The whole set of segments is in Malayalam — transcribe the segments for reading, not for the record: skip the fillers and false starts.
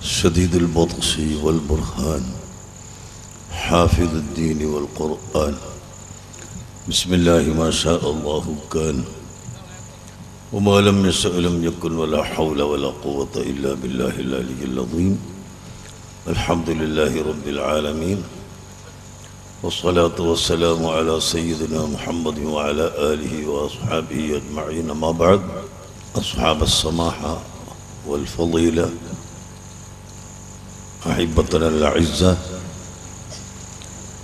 شديد البطش والبرهان حافظ الدين والقرآن. بسم الله ما شاء الله كان وما لم يشأ لم يكن ولا حول ولا قوة إلا بالله العلي العظيم. الحمد لله رب العالمين والصلاة والسلام على سيدنا محمد وعلى آله وأصحابه أجمعين. ما بعد، أصحاب السماحة والفضيلة، أحبتنا الأعزاء،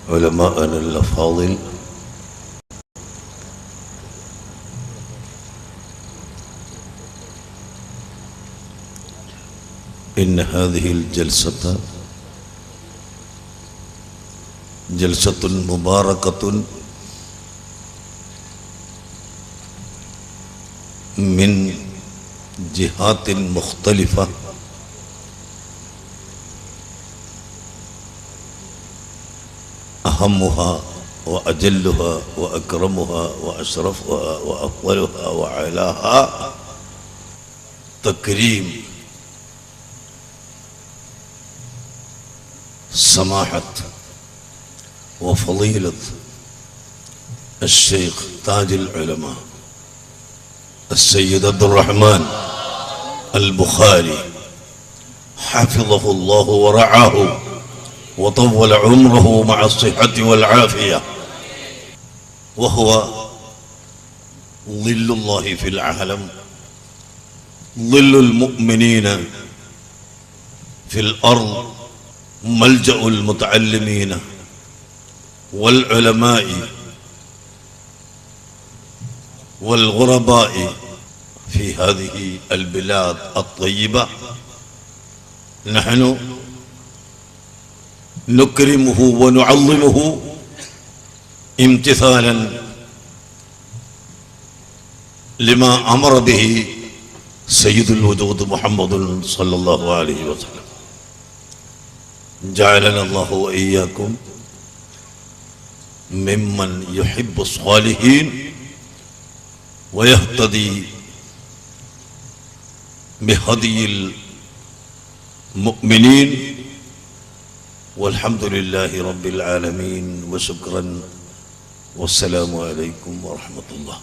علماءنا الأفاضل، إن هذه الجلسة جلسة مباركة من جهات مختلفة، أهمها وأجلها وأكرمها وأشرفها وأفضلها وعلاها تكريم سماحة وفضيلة الشيخ تاج العلماء السيد عبد الرحمن البخاري حفظه الله ورعاه وطول عمره مع الصحة والعافية، وهو ظل الله في العالم، ظل المؤمنين في الأرض، ملجأ المتعلمين والعلماء والغرباء في هذه البلاد الطيبة. نحن نكرمه ونعظمه امتثالا لما أمر به سيد الوجود محمد صلى الله عليه وسلم. جعلنا الله وإياكم ممن يحب الصالحين ويهتدي بهدي المؤمنين. والحمد لله رب العالمين وشكرا والسلام عليكم ورحمة الله.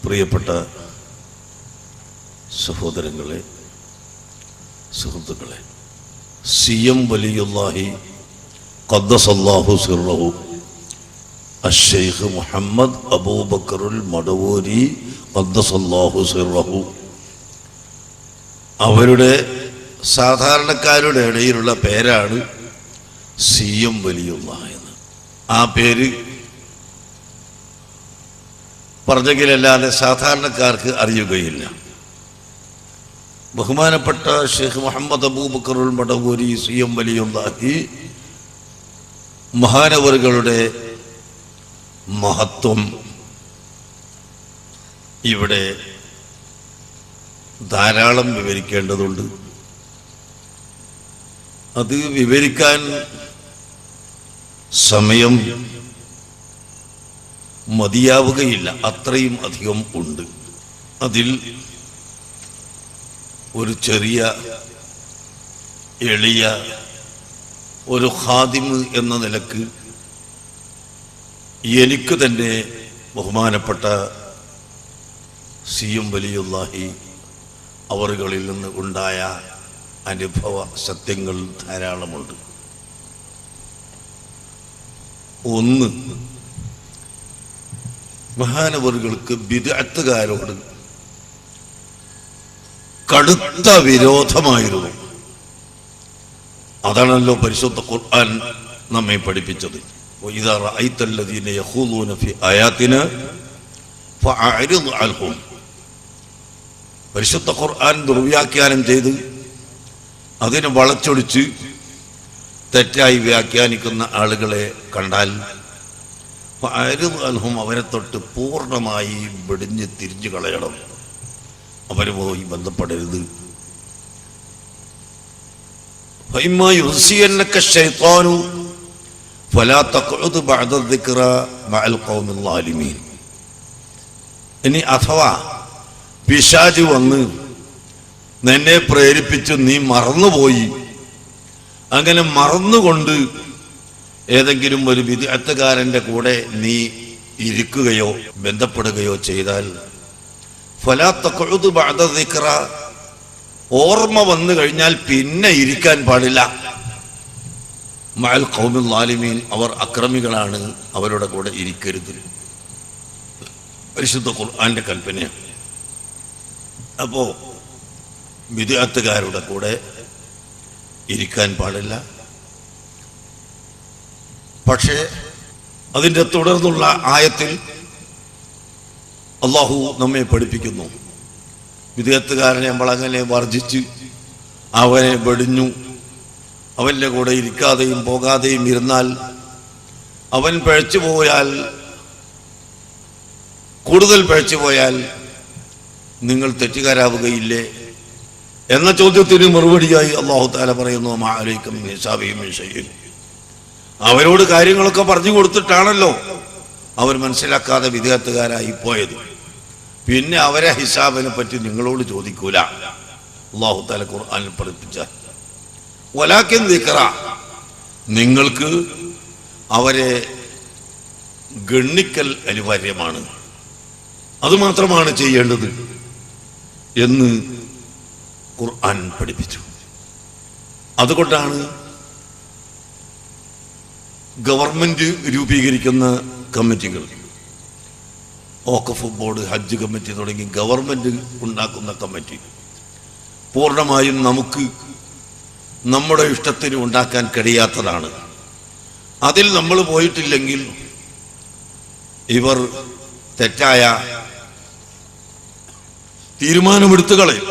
പ്രിയപ്പെട്ട സഹോദരങ്ങളെ, സുഹൃത്തുക്കളെ, സിയം വലിയുല്ലാഹി ഖദ്ദസല്ലാഹു സിർറഹു അശ്ശൈഖ് മുഹമ്മദ് അബൂബക്കറുൽ മടവൂരി ഖദ്ദസല്ലാഹു സിർറഹു അവരുടെ സാധാരണക്കാരുടെ ഇടയിലുള്ള പേരാണ് സിയം വലിയുല്ലാഹ് എന്ന്. ആ പേര് പറഞ്ഞെങ്കിലല്ലാതെ സാധാരണക്കാർക്ക് അറിയുകയില്ല. ബഹുമാനപ്പെട്ട ഷെയ്ഖ് മുഹമ്മദ് അബൂബക്കറുൽ മടവൂരി സിയം വലിയുല്ലാഹി മഹാനവറുകളുടെ മഹത്വം ഇവിടെ ധാരാളം വിവരിക്കേണ്ടതുണ്ട്. അത് വിവരിക്കാൻ സമയം മതിയാവുകയില്ല, അത്രയും അധികം ഉണ്ട്. അതിൽ ഒരു ചെറിയ എളിയ ഒരു ഖാദിമ് എന്ന നിലക്ക് എനിക്ക് തന്നെ ബഹുമാനപ്പെട്ട സിയം വലിയുല്ലാഹി അവറുകളിൽ നിന്ന് ഉണ്ടായ അനുഭവ സത്യങ്ങൾ ധാരാളമുണ്ട്. ഒന്ന്, മഹാനവറുകൾക്ക് ബിദ്അത്തുകാരോട് കടുത്ത വിരോധമായിരുന്നു. അതാണല്ലോ പരിശുദ്ധ ഖുർആൻ നമ്മെ പഠിപ്പിച്ചത്. وَإِذَا رَأَيْتَ الَّذِينَ يَخُوضُونَ فِي آيَاتِنَا فَأَعْرِضْ عَنْهُمْ. പരിശുദ്ധ ഖുർആൻ ദുർവ്യാഖ്യാനം ചെയ്ത് അതിനെ വളച്ചൊടിച്ച് തെറ്റായി വ്യാഖ്യാനിക്കുന്ന ആളുകളെ കണ്ടാൽ ഫഅഅ്രിദ് അൻഹും, അവരെ തൊട്ട് പൂർണ്ണമായി വെടിഞ്ഞ് തിരിഞ്ഞു കളയണം, അവരുമായി ബന്ധപ്പെടരുത്. ഫഇമ്മാ യുൻസിയന്നക ശൈത്താനു ഫലാ തഖഉദ് ബഅദ الذിക്റ മഅൽ ഖൗമിൽ ളാലിമീൻ. ഇനി അഥവാ പിശാച് വന്ന് നിന്നെ പ്രേരിപ്പിച്ച് നീ മറന്നുപോയി അങ്ങനെ മറന്നുകൊണ്ട് ഏതെങ്കിലും ഒരു ബിദ്അത്തുകാരന്റെ കൂടെ നീ ഇരിക്കുകയോ ബന്ധപ്പെടുകയോ ചെയ്താൽ ഫലാ തഖഉദു ബഅദ ദിക്റ, ഓർമ്മ വന്നു കഴിഞ്ഞാൽ പിന്നെ ഇരിക്കാൻ പാടില്ല. മഅൽ ഖൗമിൽ ളാലിമീൻ, അവർ അക്രമികളാണ്, അവരുടെ കൂടെ ഇരിക്കരുത്. പരിശുദ്ധ ഖുർആന്റെ കൽപ്പനയാണ്. അപ്പോ ബിദ്അത്തുകാരുടെ കൂടെ ഇരിക്കാൻ പാടില്ല. പക്ഷേ അതിൻ്റെ തുടർന്നുള്ള ആയത്തിൽ അള്ളാഹു നമ്മെ പഠിപ്പിക്കുന്നു, ബിദ്അത്തുകാരനെ നമ്മൾ അങ്ങനെ വർജിച്ച് അവനെ വെടിഞ്ഞു അവൻ്റെ കൂടെ ഇരിക്കാതെയും പോകാതെയും ഇരുന്നാൽ അവൻ പിഴച്ചു പോയാൽ, കൂടുതൽ പിഴച്ചു പോയാൽ നിങ്ങൾ തെറ്റുകാരാവുകയില്ലേ എന്ന ചോദ്യത്തിന് മറുപടിയായി അല്ലാഹു തആല പറയുന്നു, മാ അലൈക്കും മിൻ ഹിസാബിഹിം മിൻ ശൈഇൻ. അവരോട് കാര്യങ്ങളൊക്കെ പറഞ്ഞു കൊടുത്തിട്ടാണല്ലോ അവർ മനസ്സിലാക്കാതെ വിദ്യാർത്ഥികാരായി പോയത്. പിന്നെ അവരെ ഹിസാബിനെ പറ്റി നിങ്ങളോട് ചോദിക്കൂല. അല്ലാഹു തആല ഖുർആനിൽ പഠിപ്പിച്ച വലാകിൻ ദിക്റ, നിങ്ങൾക്ക് അവരെ ഗണ്ണിക്കൽ അനിവാര്യമാണ്, അതുമാത്രമാണ് ചെയ്യേണ്ടത് എന്ന് ഖുർആൻ പഠിപ്പിച്ചു. അതുകൊണ്ടാണ് ഗവൺമെന്റ് രൂപീകരിക്കുന്ന കമ്മിറ്റികൾ, വഖഫ് ബോർഡ്, ഹജ്ജ് കമ്മിറ്റി തുടങ്ങി ഗവൺമെന്റ് ഉണ്ടാക്കുന്ന കമ്മിറ്റി പൂർണ്ണമായും നമുക്ക് നമ്മുടെ ഇഷ്ടത്തിന് ഉണ്ടാക്കാൻ കഴിയാത്തതാണ്. അതിൽ നമ്മൾ പോയിട്ടില്ലെങ്കിൽ ഇവർ തെറ്റായ തീരുമാനമെടുത്തു കളയും.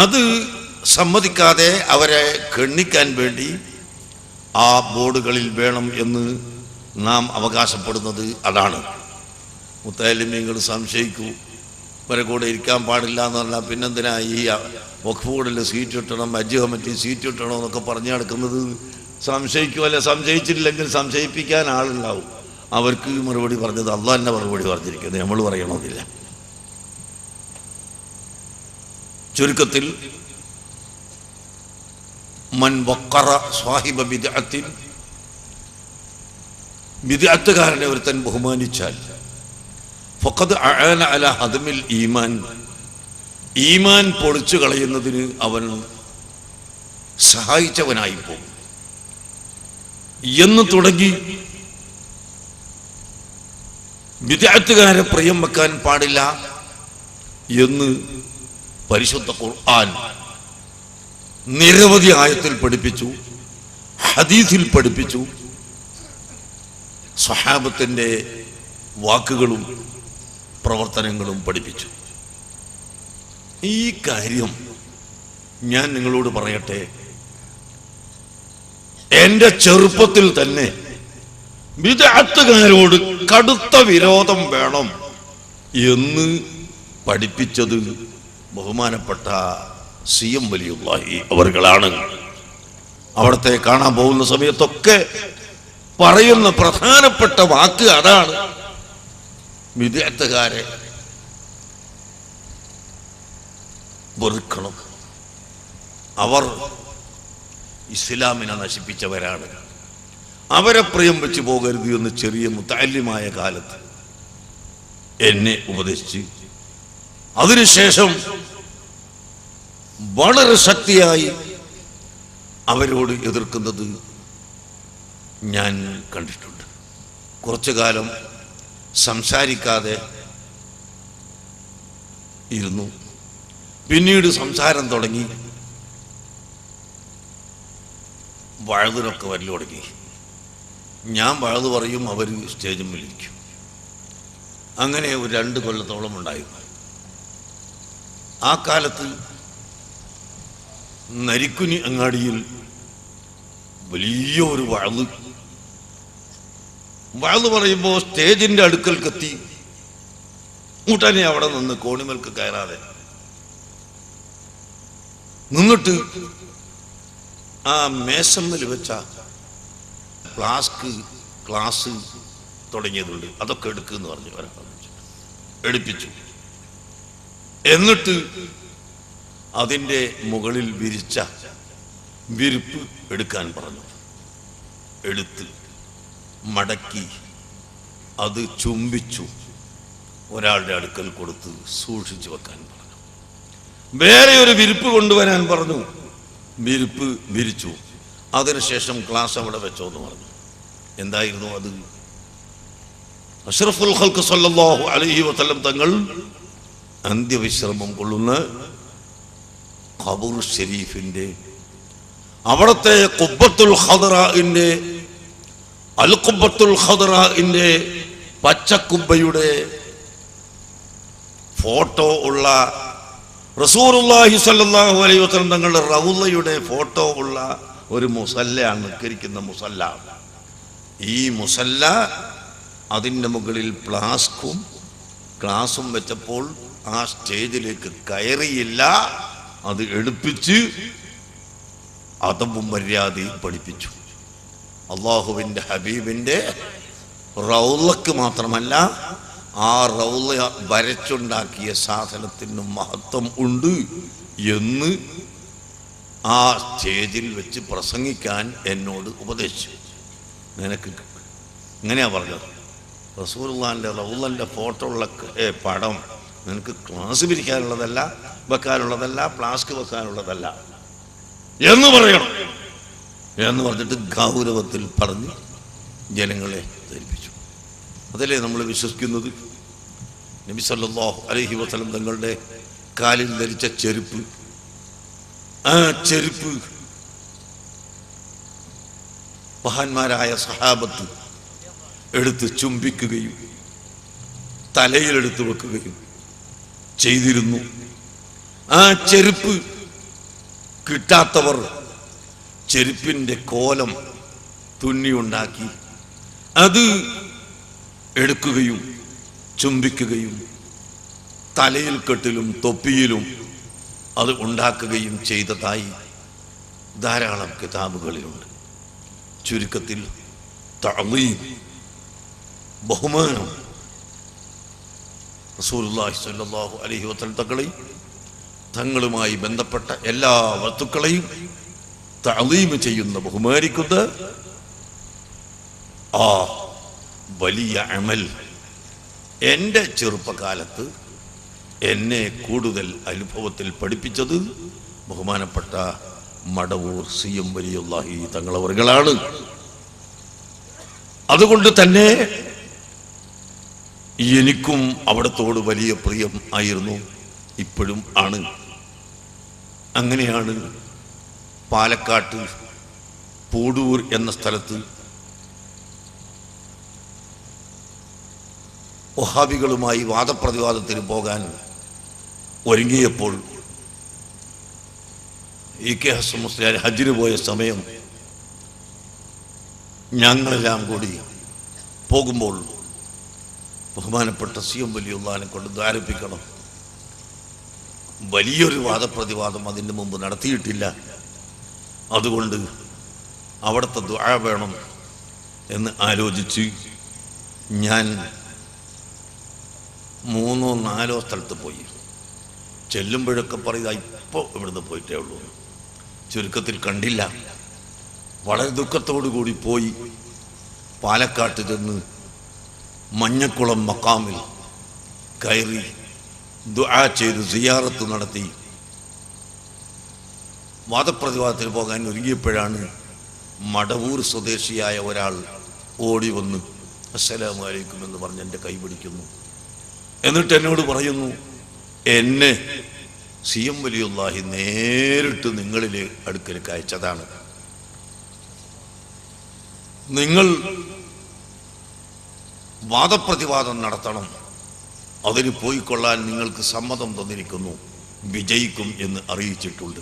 അത് സമ്മതിക്കാതെ അവരെ ഗണ്ണിക്കാൻ വേണ്ടി ആ ബോർഡുകളിൽ വേണം എന്ന് നാം അവകാശപ്പെടുന്നത് അതാണ്. മുത്തഅല്ലിമീങ്ങൾ സംശയിക്കൂ, ഇവരെ കൂടെ ഇരിക്കാൻ പാടില്ല എന്ന് പറഞ്ഞാൽ പിന്നെന്തിനാ ഈ വഖഫ് ബോർഡിൽ സീറ്റ് കിട്ടണം, ഹജ്ജ് കമ്മിറ്റി സീറ്റ് കിട്ടണം എന്നൊക്കെ പറഞ്ഞു നടക്കുന്നത്? സംശയിക്കുമല്ല, സംശയിച്ചില്ലെങ്കിൽ സംശയിപ്പിക്കാൻ ആളുണ്ടാവും. അവർക്ക് മറുപടി പറഞ്ഞത് അള്ളാഹ് തന്നെ മറുപടി പറഞ്ഞിരിക്കുന്നത്, നമ്മൾ പറയണമെന്നില്ല. ചുരുക്കത്തിൽ മൻ വഖറ സ്വാഹിബ ബിദ്അത്തിൻ, ബിദ്അത്തുകാരനെ ഒരുത്തൻ ബഹുമാനിച്ചാൽ ഫഖദ് അആന അലാ ഹദ്മിൽ ഈമാൻ, ഈമാൻ പൊളിച്ചു കളയുന്നതിന് അവൻ സഹായിച്ചവനായി പോകും എന്ന് തുടങ്ങി ബിദ്അത്തുകാരെ പ്രിയം വെക്കാൻ പാടില്ല എന്ന് പരിശുദ്ധ ഖുർആൻ നിരവധി ആയത്തിൽ പഠിപ്പിച്ചു, ഹദീസിൽ പഠിപ്പിച്ചു, സ്വഹാബത്തിന്റെ വാക്കുകളും പ്രവർത്തനങ്ങളും പഠിപ്പിച്ചു. ഈ കാര്യം ഞാൻ നിങ്ങളോട് പറയട്ടെ, എന്റെ ചെറുപ്പത്തിൽ തന്നെ ബിദ്അത്തുകാരോട് കടുത്ത വിരോധം വേണം എന്ന് പഠിപ്പിച്ചത് ബഹുമാനപ്പെട്ട CM വലിയുള്ളാഹി അവർകളാണ്. അവിടത്തെ കാണാൻ പോകുന്ന സമയത്തൊക്കെ പറയുന്ന പ്രധാനപ്പെട്ട വാക്ക് അതാണ്, ബിദ്അത്തുകാരെ വെറുക്കണം, അവർ ഇസ്ലാമിനെ നശിപ്പിച്ചവരാണ്, അവരെ പ്രിയം വെച്ച് പോകരുത് എന്ന് ചെറിയ മുത്തഅല്ലിമായ കാലത്ത് എന്നെ ഉപദേശിച്ച് അതിനുശേഷം വളരെ ശക്തിയായി അവരോട് എതിർക്കുന്നത് ഞാൻ കണ്ടിട്ടുണ്ട്. കുറച്ചു കാലം സംസാരിക്കാതെ ഇരുന്നു, പിന്നീട് സംസാരം തുടങ്ങി, വഴുതിനൊക്കെ വരൽ തുടങ്ങി. ഞാൻ വഴുത് പറയും, അവർ സ്റ്റേജിൽ വിളിക്കും. അങ്ങനെ ഒരു 2 കൊല്ലത്തോളം ഉണ്ടായിരുന്നു. ആ കാലത്ത് നരിക്കുനി അങ്ങാടിയിൽ വലിയൊരു വഴുത് പറയുമ്പോൾ സ്റ്റേജിന്റെ അടുക്കൽക്കെത്തി ഉടനെ അവിടെ നിന്ന് കോണിമൽക്ക് കയറാതെ നിന്നിട്ട് ആ മേശമ്മൽ വെച്ച ഫ്ലാസ്ക്, ഗ്ലാസ് തുടങ്ങിയതുണ്ട്, അതൊക്കെ എടുക്കുമെന്ന് പറഞ്ഞു എടുപ്പിച്ചു. എന്നിട്ട് അതിൻ്റെ മുകളിൽ വിരിച്ച വിരിപ്പ് എടുക്കാൻ പറഞ്ഞു. എടുത്ത് മടക്കി അത് ചുംബിച്ചു. ഒരാളുടെ അടുക്കൽ കൊടുത്ത് സൂക്ഷിച്ചു വെക്കാൻ പറഞ്ഞു. വേറെ ഒരു വിരിപ്പ് കൊണ്ടുവരാൻ പറഞ്ഞു. വിരിപ്പ് വിരിച്ചു. അതിനുശേഷം ക്ലാസ് അവിടെ വെച്ചോ എന്ന് പറഞ്ഞു. എന്തായിരുന്നു അത്? അഷ്റഫുൽ ഖൽഖ് സല്ലല്ലാഹു അലൈഹി വസല്ലം തങ്ങൾ അന്ത്യവിശ്രമം കൊള്ളുന്ന ഖബർ ഷരീഫിന്റെ അവിടത്തെ ഖുബ്ബത്തുൽ ഖദറാഇന്റെ അൽ ഖുബ്ബത്തുൽ ഖദറാഇന്റെ പച്ചക്കുബ്ബയുടെ ഫോട്ടോ ഉള്ള റസൂലുള്ളാഹി സ്വല്ലല്ലാഹു അലൈഹി വസല്ലം തങ്ങളുടെ റൗളയുടെ ഫോട്ടോ ഉള്ള ഒരു മുസല്ലയാണ് നിസ്കരിക്കുന്ന മുസല്ല. ഈ മുസല്ല അതിൻ്റെ മുകളിൽ ഫ്ലാസ്കും ഗ്ലാസും വെച്ചപ്പോൾ ആ സ്റ്റേജിലേക്ക് കയറിയില്ല. അത് എടുപ്പിച്ച് അദബും മര്യാദയും പഠിപ്പിച്ചു. അള്ളാഹുവിൻ്റെ ഹബീബിൻ്റെ റൗളക്ക് മാത്രമല്ല, ആ റൗള വരച്ചുണ്ടാക്കിയ സാധനത്തിന് മഹത്വം ഉണ്ട് എന്ന് ആ സ്റ്റേജിൽ വെച്ച് പ്രസംഗിക്കാൻ എന്നോട് ഉപദേശിച്ചു. നിനക്ക് ഇങ്ങനെയാ പറഞ്ഞത്, റസൂലുള്ളാഹിന്റെ റൗളന്റെ ഫോട്ടോ ഉള്ള പടം നിനക്ക് ക്ലാസ് പിരിക്കാനുള്ളതല്ല, വെക്കാനുള്ളതല്ല, ഫ്ലാസ്ക് വെക്കാനുള്ളതല്ല എന്ന് പറയണം എന്ന് പറഞ്ഞിട്ട് ഗൗരവത്തിൽ പറഞ്ഞ് ജനങ്ങളെ ധരിപ്പിച്ചു. അതല്ലേ നമ്മൾ വിശ്വസിക്കുന്നത്? നബി സല്ലല്ലാഹു അലൈഹി വസല്ലം തങ്ങളുടെ കാലിൽ ധരിച്ച ചെരുപ്പ്, ആ ചെരുപ്പ് മഹാന്മാരായ സഹാബത്ത് എടുത്ത് ചുംബിക്കുകയും തലയിലെടുത്ത് വെക്കുകയും ചെയ്തിരുന്നു. ആ ചെരുപ്പ് കിട്ടാത്തവർ ചെരുപ്പിൻ്റെ കോലം തുന്നിയുണ്ടാക്കി അത് എടുക്കുകയും ചുംബിക്കുകയും തലയിൽ കെട്ടിലും തൊപ്പിയിലും അത് ഉണ്ടാക്കുകയും ചെയ്തതായി ധാരാളം കിതാബുകളിലുണ്ട്. ചുരുക്കത്തിൽ തഅളീം, ബഹുമാനം, റസൂലുള്ളാഹി സ്വല്ലല്ലാഹു അലൈഹി വസല്ലം തങ്ങളെയും തങ്ങളുമായി ബന്ധപ്പെട്ട എല്ലാ വസ്തുക്കളെയും തഅളീം ചെയ്യുന്ന, ബഹുമാനിക്കുന്ന ആ വലിയ അമൽ എൻ്റെ ചെറുപ്പകാലത്ത് എന്നെ കൂടുതൽ അനുഭവത്തിൽ പഠിപ്പിച്ചത് ബഹുമാനപ്പെട്ട മടവൂർ CM വലിയുള്ളാഹി തങ്ങളവറുകളാണ്. അതുകൊണ്ട് തന്നെ എനിക്കും അവിടത്തോട് വലിയ പ്രിയം ആയിരുന്നു, ഇപ്പോഴും ആണ്. അങ്ങനെയാണ് പാലക്കാട്ട് പൂടൂർ എന്ന സ്ഥലത്ത് വഹാബികളുമായി വാദപ്രതിവാദത്തിന് പോകാൻ ഒരുങ്ങിയപ്പോൾ EK ഹസൻ മുസ്ലിയാർ ഹജ്ജിന് പോയ സമയം ഞങ്ങളെല്ലാം കൂടി പോകുമ്പോൾ ബഹുമാനപ്പെട്ട CM വലിയുള്ളാഹിനെ കൊണ്ട് ദ്വാരപ്പിക്കണം. വലിയൊരു വാദപ്രതിവാദം അതിന് മുമ്പ് നടത്തിയിട്ടില്ല. അതുകൊണ്ട് അവിടുത്തെ ദുആ വേണം എന്ന് ആലോചിച്ച് ഞാൻ 3-4 സ്ഥലത്ത് പോയി. ചെല്ലുമ്പോഴൊക്കെ പറയുക ഇപ്പോൾ ഇവിടുന്ന് പോയിട്ടേ ഉള്ളൂ. ചുരുക്കത്തിൽ കണ്ടില്ല. വളരെ ദുഃഖത്തോടു കൂടി പോയി. പാലക്കാട്ട് ചെന്ന് മഞ്ഞക്കുളം മക്കാമിൽ കയറി ദുആ ചെയ്ത് സിയാറത്ത് നടത്തി വാദപ്രതിവാദത്തിന് പോകാൻ ഒരുങ്ങിയപ്പോഴാണ് മടവൂർ സ്വദേശിയായ ഒരാൾ ഓടി വന്ന് അസ്സലാമു അലൈക്കും എന്ന് പറഞ്ഞ് എൻ്റെ കൈ പിടിക്കുന്നു. എന്നിട്ട് എന്നോട് പറയുന്നു, എന്നെ CM വലിയുള്ളാഹി നേരിട്ട് നിങ്ങളിലെ അടുക്കലേക്ക് അയച്ചതാണ്. നിങ്ങൾ വാദപ്രതിവാദം നടത്തണം, അതിന് പോയിക്കൊള്ളാൻ നിങ്ങൾക്ക് സമ്മതം തന്നിരിക്കുന്നു, വിജയിക്കും എന്ന് അറിയിച്ചിട്ടുണ്ട്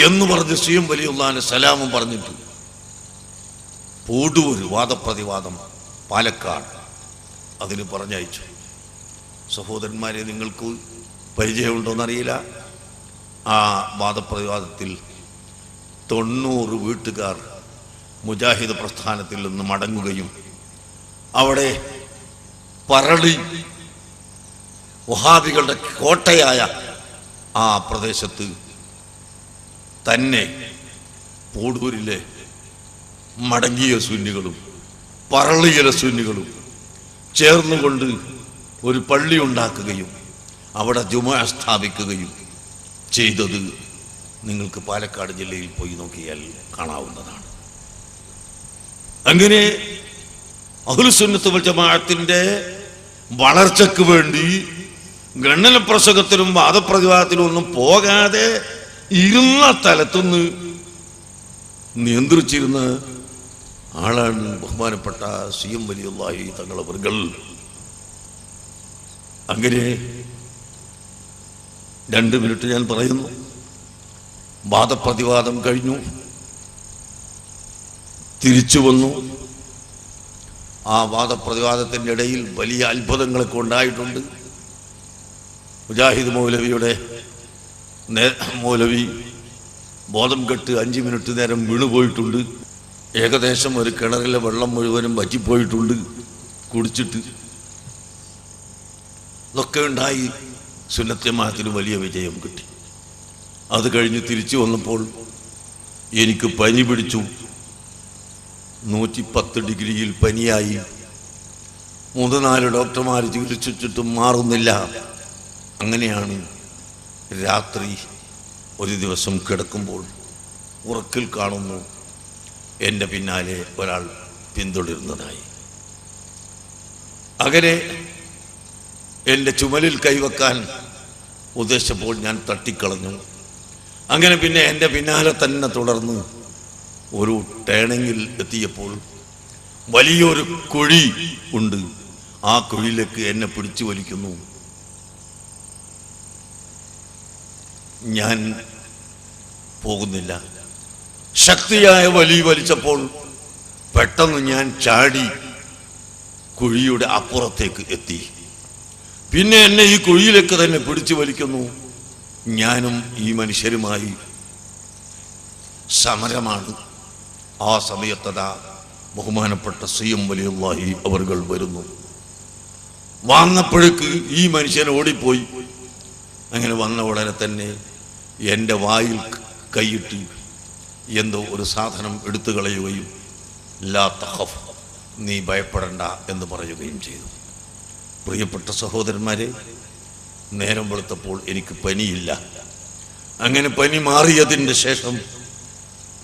എന്ന് പറഞ്ഞ് CM വലിയുള്ളാഹിന് സലാമും പറഞ്ഞിട്ട് പൂടൂർ വാദപ്രതിവാദം പാലക്കാട് അതിന് പറഞ്ഞയച്ചു. സഹോദരന്മാരെ, നിങ്ങൾക്ക് പരിചയമുണ്ടോയെന്നറിയില്ല. ആ വാദപ്രതിവാദത്തിൽ 90 വീട്ടുകാർ മുജാഹിദ് പ്രസ്ഥാനത്തിൽ നിന്ന് മടങ്ങുകയും അവിടെ പറളി വഹാബികളുടെ കോട്ടയായ ആ പ്രദേശത്ത് തന്നെ പോടൂരിലെ മടങ്ങിയ സുന്നികളും പറളിയിലെ സുന്നികളും ചേർന്നുകൊണ്ട് ഒരു പള്ളി ഉണ്ടാക്കുകയും അവിടെ ജുമുഅ സ്ഥാപിക്കുകയും ചെയ്തത് നിങ്ങൾക്ക് പാലക്കാട് ജില്ലയിൽ പോയി നോക്കിയാൽ കാണാവുന്നതാണ്. അങ്ങനെ അഹ്ലുസുന്നത്ത് വൽ ജമാഅത്തിന്റെ വളർച്ചയ്ക്ക് വേണ്ടി ഗണ്ണന പ്രസംഗത്തിലും വാദപ്രതിവാദത്തിലും ഒന്നും പോകാതെ ഇരുന്ന സ്ഥലത്തുനിന്ന് നിയന്ത്രിച്ചിരുന്ന ആളാണ് ബഹുമാനപ്പെട്ട CM വലിയുള്ളാഹി തങ്ങളവറുകൾ. അങ്ങനെ 2 മിനിറ്റ് ഞാൻ പറയുന്നു. വാദപ്രതിവാദം കഴിഞ്ഞു, തിരിച്ചു വന്നു. ആ വാദപ്രതിവാദത്തിൻ്റെ ഇടയിൽ വലിയ അത്ഭുതങ്ങളൊക്കെ ഉണ്ടായിട്ടുണ്ട്. മുജാഹിദ് മൗലവി ബോധം കെട്ട് 5 മിനിറ്റ് നേരം വീണുപോയിട്ടുണ്ട്. ഏകദേശം ഒരു കിണറിലെ വെള്ളം മുഴുവനും വറ്റിപ്പോയിട്ടുണ്ട് കുടിച്ചിട്ട്. ഇതൊക്കെ ഉണ്ടായി. സുന്നത്ത് ജമാഅത്തിന് വലിയ വിജയം കിട്ടി. അത് കഴിഞ്ഞ് തിരിച്ചു വന്നപ്പോൾ എനിക്ക് പനി പിടിച്ചു. 110 ഡിഗ്രിയിൽ പനിയായി. 3-4 ഡോക്ടർമാർ ചികിത്സിച്ചിട്ടും മാറുന്നില്ല. അങ്ങനെയാണ് രാത്രി ഒരു ദിവസം കിടക്കുമ്പോൾ ഉറക്കിൽ കാണുന്നു എൻ്റെ പിന്നാലെ ഒരാൾ പിന്തുടരുന്നതായി. അങ്ങനെ എൻ്റെ ചുമലിൽ കൈവക്കാൻ ഉദ്ദേശിച്ചപ്പോൾ ഞാൻ തട്ടിക്കളഞ്ഞു. അങ്ങനെ പിന്നെ എൻ്റെ പിന്നാലെ തന്നെ തുടർന്ന് ഒരു ടേണിങ്ങിൽ എത്തിയപ്പോൾ വലിയൊരു കുഴി ഉണ്ട്. ആ കുഴിയിലേക്ക് എന്നെ പിടിച്ചു വലിക്കുന്നു. ഞാൻ പോകുന്നില്ല. ശക്തിയായ വലി വലിച്ചപ്പോൾ പെട്ടെന്ന് ഞാൻ ചാടി കുഴിയുടെ അപ്പുറത്തേക്ക് എത്തി. പിന്നെ എന്നെ ഈ കുഴിയിലേക്ക് തന്നെ പിടിച്ചു വലിക്കുന്നു. ഞാനും ഈ മനുഷ്യരുമായി സമരമാണ്. ആ സമയത്തതാ ബഹുമാനപ്പെട്ട CM വലിയുള്ളാഹി അവർകൾ വരുന്നു. വന്നപ്പോഴേക്ക് ഈ മനുഷ്യൻ ഓടിപ്പോയി. അങ്ങനെ വന്ന ഉടനെ തന്നെ എൻ്റെ വായിൽ കൈയിട്ട് എന്തോ ഒരു സാധനം എടുത്തു കളയുകയും ലാ തഖഫ്, നീ ഭയപ്പെടണ്ട എന്ന് പറയുകയും ചെയ്തു. പ്രിയപ്പെട്ട സഹോദരന്മാരെ, നേരം വെളുത്തപ്പോൾ എനിക്ക് പനിയില്ല. അങ്ങനെ പനി മാറിയതിൻ്റെ ശേഷം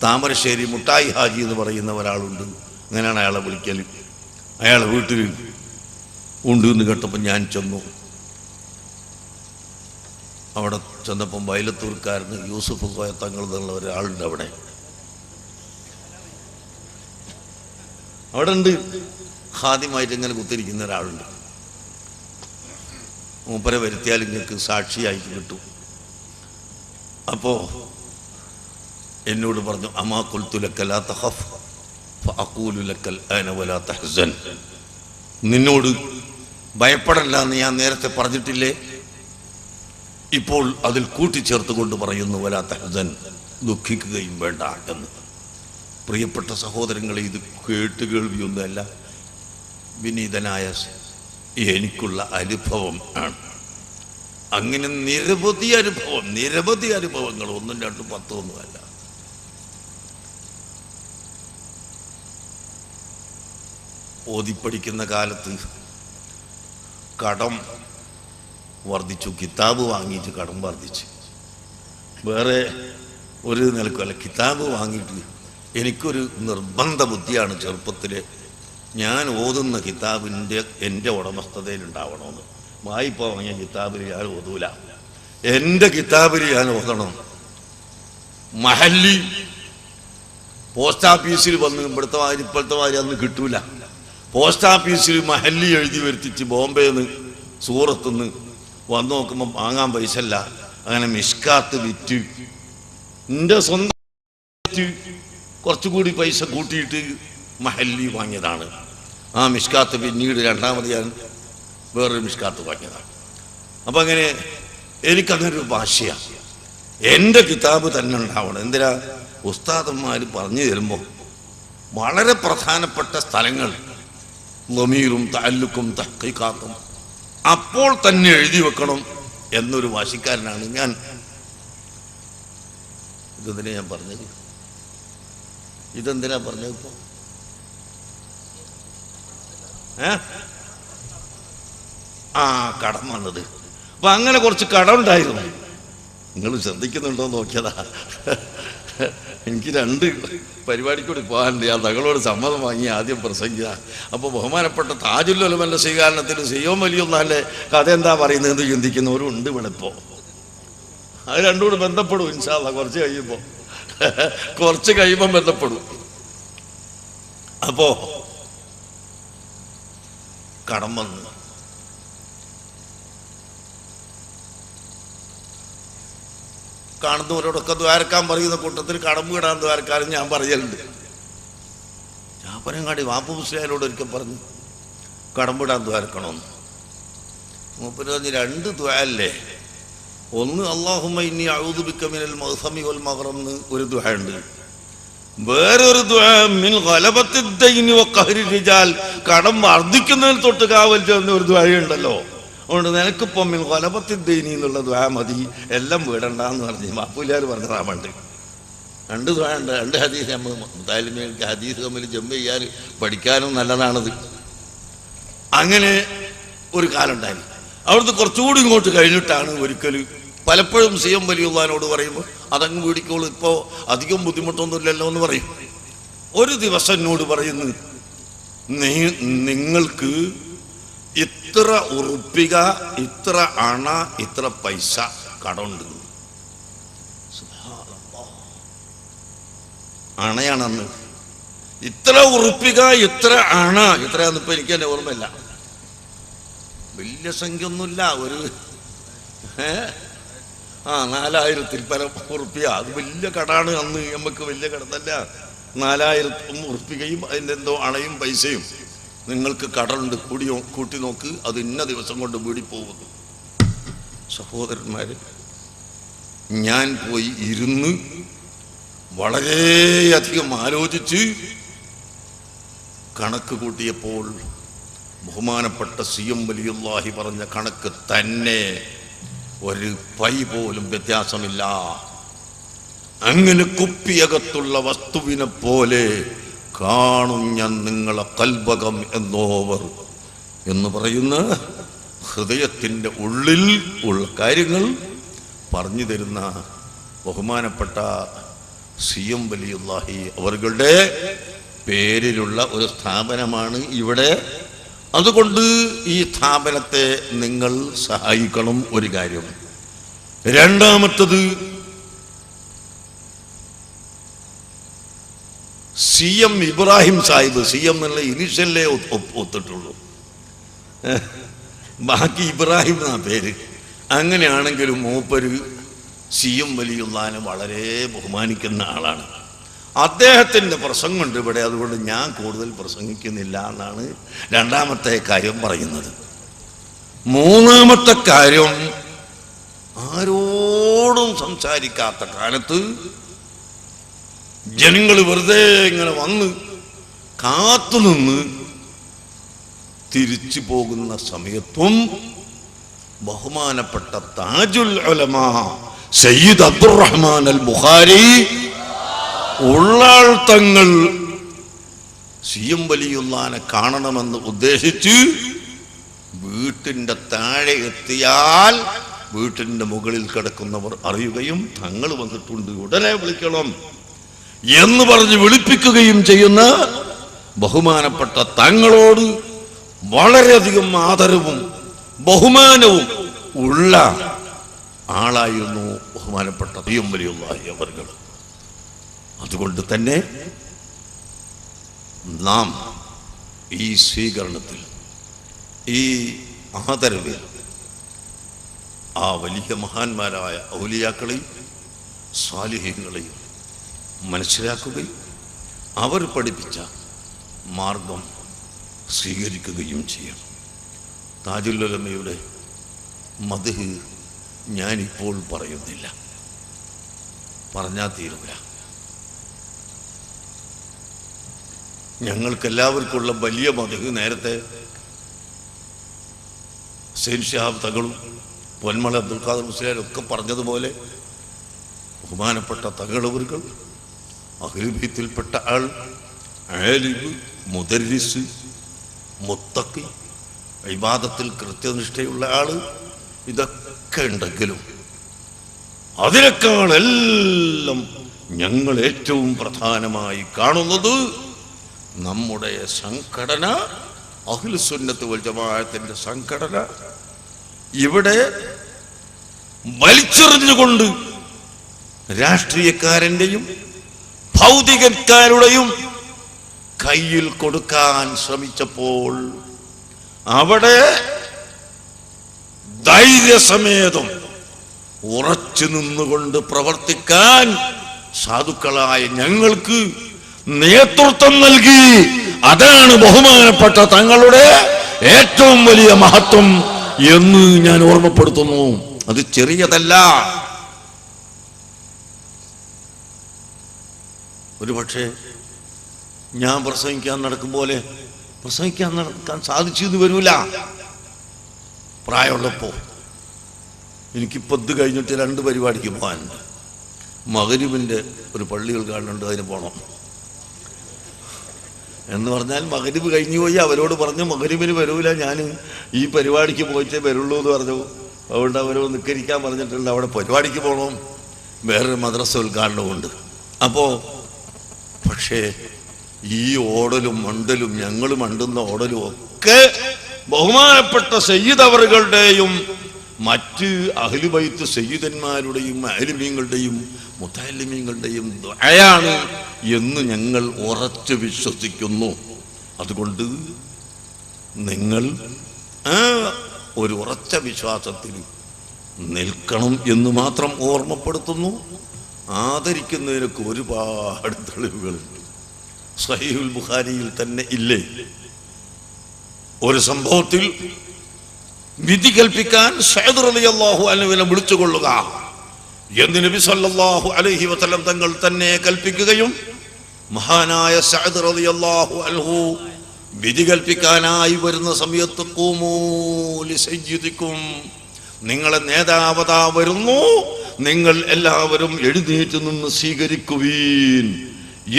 താമരശ്ശേരി മുട്ടായി ഹാജി എന്ന് പറയുന്ന ഒരാളുണ്ട്. അങ്ങനെയാണ് അയാളെ വിളിക്കൽ. അയാളെ വീട്ടിൽ ഉണ്ട് എന്ന് കേട്ടപ്പോൾ ഞാൻ ചെന്നു. അവിടെ ചെന്നപ്പം വയലത്തൂർക്കാരന് യൂസുഫ് കോയ തങ്ങൾ എന്നുള്ള ഒരാളുണ്ട്. അവിടെ ഉണ്ട്. ഹാദ്യമായിട്ട് ഇങ്ങനെ കുത്തിരിക്കുന്ന ഒരാളുണ്ട്. മൂപ്പരെ വരുത്തിയാൽ നിങ്ങൾക്ക് സാക്ഷിയായിട്ട് കിട്ടും. അപ്പോൾ എന്നോട് പറഞ്ഞു, അമാ ഖുൽതു ലക ലാ തഖഫ് ഫഅഖൂലു ലക അന വലാ തഹ്സൻ. നിന്നോട് ഭയപ്പെടല്ല എന്ന് ഞാൻ നേരത്തെ പറഞ്ഞിട്ടില്ലേ? ഇപ്പോൾ അതിൽ കൂട്ടിച്ചേർത്തുകൊണ്ട് പറയുന്നു വലാ തഹ്സൻ, ദുഃഖിക്കുകയും വേണ്ട എന്ന്. പ്രിയപ്പെട്ട സഹോദരങ്ങളെ, ഇത് കേട്ടുകേൾവിയൊന്നുമല്ല, വിനീതനായ എനിക്കുള്ള അനുഭവം ആണ്. അങ്ങനെ നിരവധി അനുഭവങ്ങൾ, 1, 2, 10 ഒന്നുമല്ല. ഓതിപ്പടിക്കുന്ന കാലത്ത് കടം വർദ്ധിച്ചു. കിതാബ് വാങ്ങിയിട്ട് കടം വർദ്ധിച്ചു. വേറെ ഒരു നിലക്കല്ല, കിതാബ് വാങ്ങിയിട്ട് എനിക്കൊരു നിർബന്ധ ബുദ്ധിയാണ് ചെറുപ്പത്തിൽ. ഞാൻ ഓതുന്ന കിതാബിൻ്റെ എൻ്റെ ഉടമസ്ഥതയിൽ ഉണ്ടാവണമെന്ന്. വായ്പ വാങ്ങിയ കിതാബിൽ ഞാൻ ഓതൂല, എൻ്റെ കിതാബിൽ ഞാൻ ഓതണം. മഹല്ലി പോസ്റ്റ് ഓഫീസിൽ വന്ന് ഇപ്പോഴത്തെ മാതിരി അന്ന് കിട്ടൂല. പോസ്റ്റ് ഓഫീസിൽ മഹല്ലി എഴുതി വരുത്തിച്ച് ബോംബെന്ന് സൂറത്തുനിന്ന് വന്ന് നോക്കുമ്പോൾ വാങ്ങാൻ പൈസ ഇല്ല. അങ്ങനെ മിഷ്കാത്ത് വിറ്റ് എൻ്റെ സ്വന്തം കുറച്ചുകൂടി പൈസ കൂട്ടിയിട്ട് മഹല്ലി വാങ്ങിയതാണ്. ആ മിഷ്കാത്ത് പിന്നീട് രണ്ടാമത് ഞാൻ വേറൊരു മിഷ്കാത്ത് വാങ്ങിയതാണ്. അപ്പം അങ്ങനെ എനിക്കങ്ങനൊരു ഭാഷയാണ്. എൻ്റെ കിതാബ് തന്നെ ഉണ്ടാവണം. എന്തിനാ? ഉസ്താദന്മാർ പറഞ്ഞു തരുമ്പോൾ വളരെ പ്രധാനപ്പെട്ട സ്ഥലങ്ങൾ, ലമീറും തഅല്ലുക്കും തഹ്ഖീഖാത്തും അപ്പോൾ തന്നെ എഴുതി വെക്കണം എന്നൊരു വാശിക്കാരനാണ് ഞാൻ. ഇതെന്തിനാ ഞാൻ പറഞ്ഞത്? ഇതെന്തിനാ പറഞ്ഞത് ഇപ്പോ? കടം വന്നത്. അപ്പൊ അങ്ങനെ കുറച്ച് കടം ഉണ്ടായിരുന്നു. നിങ്ങൾ ശ്രദ്ധിക്കുന്നുണ്ടോ നോക്കിയതാ. എനിക്ക് 2 പരിപാടിക്കൂടി പോകാനുണ്ട്. ആ തങ്ങളോട് സമ്മതം വാങ്ങി ആദ്യം പ്രസംഗിക്കുക. അപ്പോൾ ബഹുമാനപ്പെട്ട താജുൽ ഉലമയുടെ സ്വീകരണത്തിന് സിയോം വലിയുള്ളാൻ്റെ കഥ എന്താ പറയുന്നത് ചിന്തിക്കുന്നവരും ഉണ്ട് ഇവിടെ ഇപ്പോൾ. അത് രണ്ടും കൂടി ബന്ധപ്പെടും ഇൻഷാ അല്ലാഹ്. കുറച്ച് കഴിയുമ്പോൾ ബന്ധപ്പെടും. അപ്പോ കടം വന്നു. കാണുന്നവരോടൊക്കെ ദ്വാരക്കാൻ പറയുന്ന കൂട്ടത്തിൽ കടം വീടാൻ ദ്വാരക്കാരൻ ഞാൻ പറയലുണ്ട്. ചാപ്പനങ്ങാടി വാപ്പു മുസ്ലിയാരോട് ഒരിക്കൽ പറഞ്ഞു കടം വീടാൻ ദ്വാരക്കണമെന്ന്. മൂപ്പര് പറഞ്ഞ് 2 ദ്വാരല്ലേ. ഒന്ന് അല്ലാഹുമ്മ ഇന്നി അഊദു ബിക മിനൽ മഗ്സമി വൽ മഗ്റം എന്ന് ഒരു ദുആ ഉണ്ട്. വേറൊരു ദുആ മിൻ ഗലബത്തിദ് ദൈനി വഖഹരി റിജാൽ, കടം വർദ്ധിക്കുന്നതിൽ തൊട്ട് കാവൽ ചെയ്യുന്ന ഒരു ദുആ ഉണ്ടല്ലോ. അതുകൊണ്ട് നിനക്കിപ്പം മിൻ ഗലബത്തിദ് ദൈനി എന്നുള്ള ദുആ മതി, എല്ലാം വീടണ്ടെന്ന് പറഞ്ഞ് മാപ്പൂലാർ പറഞ്ഞതാവുണ്ട്. 2 ദുആ ഉണ്ട്. 2 ഹദീസ് നമ്മൾ മുതാലിമേൽക്ക് ഹദീസ് തമ്മിൽ ജമ്പ് ചെയ്യാൻ പഠിക്കാനും നല്ലതാണത്. അങ്ങനെ ഒരു കാലം ഉണ്ടായിരുന്നു. അവിടുന്ന് കുറച്ചുകൂടി ഇങ്ങോട്ട് കഴിഞ്ഞിട്ടാണ് ഒരിക്കൽ പലപ്പോഴും സിയം വലിയുള്ളാനോട് പറയുമ്പോൾ അതങ്ങ് വീടിക്കോളൂ, ഇപ്പോൾ അധികം ബുദ്ധിമുട്ടൊന്നുമില്ലല്ലോ എന്ന് പറയും. ഒരു ദിവസം എന്നോട് പറയുന്നു, നിങ്ങൾക്ക് ഇത്ര ഉറുപ്പിക, ഇത്ര അണ, ഇത്ര പൈസ കടമുണ്ട്. അണയാണെന്ന്. ഇത്ര ഉറുപ്പിക, ഇത്ര അണ, ഇത്രയാന്ന് ഇപ്പൊ എനിക്ക് തന്നെ ഓർമ്മയില്ല. വലിയ സംഖ്യ ഒന്നുമില്ല. ഒരു 4000-ൽ പരം ഉറുപ്പിക. അത് വലിയ കടാണ്. അന്ന് നമുക്ക് വലിയ കടന്നല്ല. 4000 ഉറുപ്പികയും അതിൻ്റെ എന്തോ അണയും പൈസയും. നിങ്ങൾക്ക് കടമുണ്ട്, കൂട്ടി നോക്ക്, അത് ഇന്ന ദിവസം കൊണ്ട് വീടിപ്പോകുന്നു. സഹോദരന്മാര്, ഞാൻ പോയി ഇരുന്ന് വളരെയധികം ആലോചിച്ച് കണക്ക് കൂട്ടിയപ്പോൾ ബഹുമാനപ്പെട്ട സിയം വലിയുള്ളാഹി പറഞ്ഞ കണക്ക് തന്നെ, ഒരു പൈ പോലും വ്യത്യാസമില്ല. അങ്ങനെ കുപ്പിയകത്തുള്ള വസ്തുവിനെ പോലെ കാണും ഞാൻ നിങ്ങളെ കൽബകം എന്നോവർ എന്ന് പറയുന്ന ഹൃദയത്തിൻ്റെ ഉള്ളിൽ ഉള്ള കാര്യങ്ങൾ പറഞ്ഞു തരുന്ന ബഹുമാനപ്പെട്ട സിയം വലിയുള്ളാഹി അവരുടെ പേരിലുള്ള ഒരു സ്ഥാപനമാണ് ഇവിടെ. അതുകൊണ്ട് ഈ സ്ഥാപനത്തെ നിങ്ങൾ സഹായിക്കണം. ഒരു കാര്യം. രണ്ടാമത്തത്, സിയം ഇബ്രാഹിം സാഹിബ്, സിയം എന്നുള്ള ഇനിഷ്യലേ ഒത്തിട്ടുള്ളൂ, ബാക്കി ഇബ്രാഹിം എന്നാ പേര്. അങ്ങനെയാണെങ്കിലും മൂപ്പര് സിയം വലിയുള്ളാനെ വളരെ ബഹുമാനിക്കുന്ന ആളാണ്. അദ്ദേഹത്തിൻ്റെ പ്രസംഗമുണ്ട് ഇവിടെ. അതുകൊണ്ട് ഞാൻ കൂടുതൽ പ്രസംഗിക്കുന്നില്ല എന്നാണ് രണ്ടാമത്തെ കാര്യം പറയുന്നത്. മൂന്നാമത്തെ കാര്യം, ആരോടും സംസാരിക്കാത്ത കാലത്ത് ജനങ്ങൾ വെറുതെ ഇങ്ങനെ വന്ന് കാത്തുനിന്ന് തിരിച്ചു പോകുന്ന സമയത്തും ബഹുമാനപ്പെട്ട താജുൽ ഉലമാ സയ്യിദ് അബ്ദുറഹ്മാൻ അൽ ബുഖാരി ഉള്ളാൾ തങ്ങൾ സിയം വലിയുള്ളാനെ കാണണമെന്ന് ഉദ്ദേശിച്ച് വീട്ടിൻ്റെ താഴെ എത്തിയാൽ വീട്ടിൻ്റെ മുകളിൽ കിടക്കുന്നവർ അറിയുകയും തങ്ങൾ വന്നിട്ടുണ്ട്, ഉടനെ വിളിക്കണം എന്ന് പറഞ്ഞ് വിളിപ്പിക്കുകയും ചെയ്യുന്ന ബഹുമാനപ്പെട്ട തങ്ങളോട് വളരെയധികം ആദരവും ബഹുമാനവും ഉള്ള ആളായിരുന്നു ബഹുമാനപ്പെട്ട സിയം വലിയുള്ളാഹി അവർകൾ. അതുകൊണ്ട് തന്നെ നാം ഈ സ്വീകരണത്തിൽ, ഈ ആദരവിൽ ആ വലിയ മഹാന്മാരായ ഔലിയാക്കളെയും സ്വാലിഹീങ്ങളെയും മനസ്സിലാക്കുകയും അവർ പഠിപ്പിച്ച മാർഗം സ്വീകരിക്കുകയും ചെയ്യണം. താജുൽ ഉലമയുടെ മദ്ഹ് ഞാനിപ്പോൾ പറയുന്നില്ല, പറഞ്ഞാൽ തീരൂല. ഞങ്ങൾക്കെല്ലാവർക്കുമുള്ള വലിയ മദ്ഹ് നേരത്തെ സൈൻ ഷിഹാബ് തങ്ങളും പൊന്മള അബ്ദുൽ ഖാദർ മുസ്ലിയാരൊക്കെ പറഞ്ഞതുപോലെ ബഹുമാനപ്പെട്ട തങ്ങളവர்கள் അഹ്ലു ബൈത്തിൽപ്പെട്ട ആൾ, ആലിബ്, മുദർരിസ്, മുത്തഖി, ഇബാദത്തിൽ കൃത്യനിഷ്ഠയുള്ള ആള്, ഇതൊക്കെ ഉണ്ടെങ്കിലും അതിനേക്കാളെല്ലാം ഞങ്ങൾ ഏറ്റവും പ്രധാനമായി കാണുന്നത് നമ്മുടെ സംഘടന, അഹ്ലു സുന്നത്ത് വൽ ജമാഅത്തിന്റെ സംഘടന ഇവിടെ വലിച്ചെറിഞ്ഞുകൊണ്ട് രാഷ്ട്രീയക്കാരന്റെയും ഭൗതികക്കാരുടെയും കയ്യിൽ കൊടുക്കാൻ ശ്രമിച്ചപ്പോൾ അവിടെ ധൈര്യസമേതം ഉറച്ചു നിന്നുകൊണ്ട് പ്രവർത്തിക്കാൻ സാധുക്കളായ ഞങ്ങൾക്ക് നേതൃത്വം നൽകി. അതാണ് ബഹുമാനപ്പെട്ട തങ്ങളുടെ ഏറ്റവും വലിയ മഹത്വം എന്ന് ഞാൻ ഓർമ്മപ്പെടുത്തുന്നു. അത് ചെറിയതല്ല. ഒരുപക്ഷെ ഞാൻ പ്രസംഗിക്കാൻ നടക്കും പോലെ പ്രസംഗിക്കാൻ നടക്കാൻ സാധിച്ചു വരൂല. പ്രായമുള്ളപ്പോ എനിക്കിപ്പോൾ ഇത് കഴിഞ്ഞിട്ട് 2 പരിപാടിക്ക് പോകാനുണ്ട്. മഗ്‌രിബിന്റെ ഒരു പള്ളികൾ കാണുന്നുണ്ട്, അതിന് പോകണം എന്ന് പറഞ്ഞാൽ മഗ്‌രിബ് കഴിഞ്ഞു പോയി. അവരോട് പറഞ്ഞു മഗ്‌രിബിന് വരൂല, ഞാൻ ഈ പരിപാടിക്ക് പോയിട്ടേ വരുള്ളൂ എന്ന് പറഞ്ഞു. അതുകൊണ്ട് അവരോട് നിസ്കരിക്കാൻ പറഞ്ഞിട്ടുണ്ട്. അവിടെ പരിപാടിക്ക് പോകണം, വേറൊരു മദ്രസ ഉദ്ഘാടനമുണ്ട്. അപ്പോൾ പക്ഷേ ഈ ഓടലും മണ്ടലും, ഞങ്ങൾ മണ്ടുന്ന ഓടലും ഒക്കെ ബഹുമാനപ്പെട്ട സയ്യിദ് അവറുകളുടെയും മറ്റ് അഹ്ലു ബൈത്ത് സയ്യിദന്മാരുടെയും ആലിമീങ്ങളുടെയും മുതഅല്ലിമീങ്ങളുടെയും ദുആയാണ് എന്ന് ഞങ്ങൾ ഉറച്ചു വിശ്വസിക്കുന്നു. അതുകൊണ്ട് നിങ്ങൾ ഒരു ഉറച്ച വിശ്വാസത്തിൽ നിൽക്കണം എന്ന് മാത്രം ഓർമ്മപ്പെടുത്തുന്നു. ആദരിക്കുന്നതിനൊക്കെ ഒരുപാട് തെളിവുകളുണ്ട്. സഹീഹുൽ ബുഖാരിയിൽ തന്നെ ഇല്ലേ, ഒരു സംഭവത്തിൽ വിധി കൽപ്പിക്കാൻ സഅദ് റളിയല്ലാഹു അൻഹുവിനെ വിളിച്ചുകൊള്ളുക എന്ന് നബി സല്ലല്ലാഹു അലൈഹി വസല്ലം തങ്ങൾ തന്നെ കൽപ്പിക്കുകയും മഹാനായ സഅദ് റളിയല്ലാഹു അൻഹു വിധി കൽപ്പിക്കാനായി വരുന്ന സമയത്ത് ഖൂമൂ ലിസയ്യിദിക്കും, നിങ്ങളെ നേതാവതാ വരുന്നു, നിങ്ങൾ എല്ലാവരും എഴുന്നേറ്റ് നിന്ന് സ്വീകരിക്കുവീൻ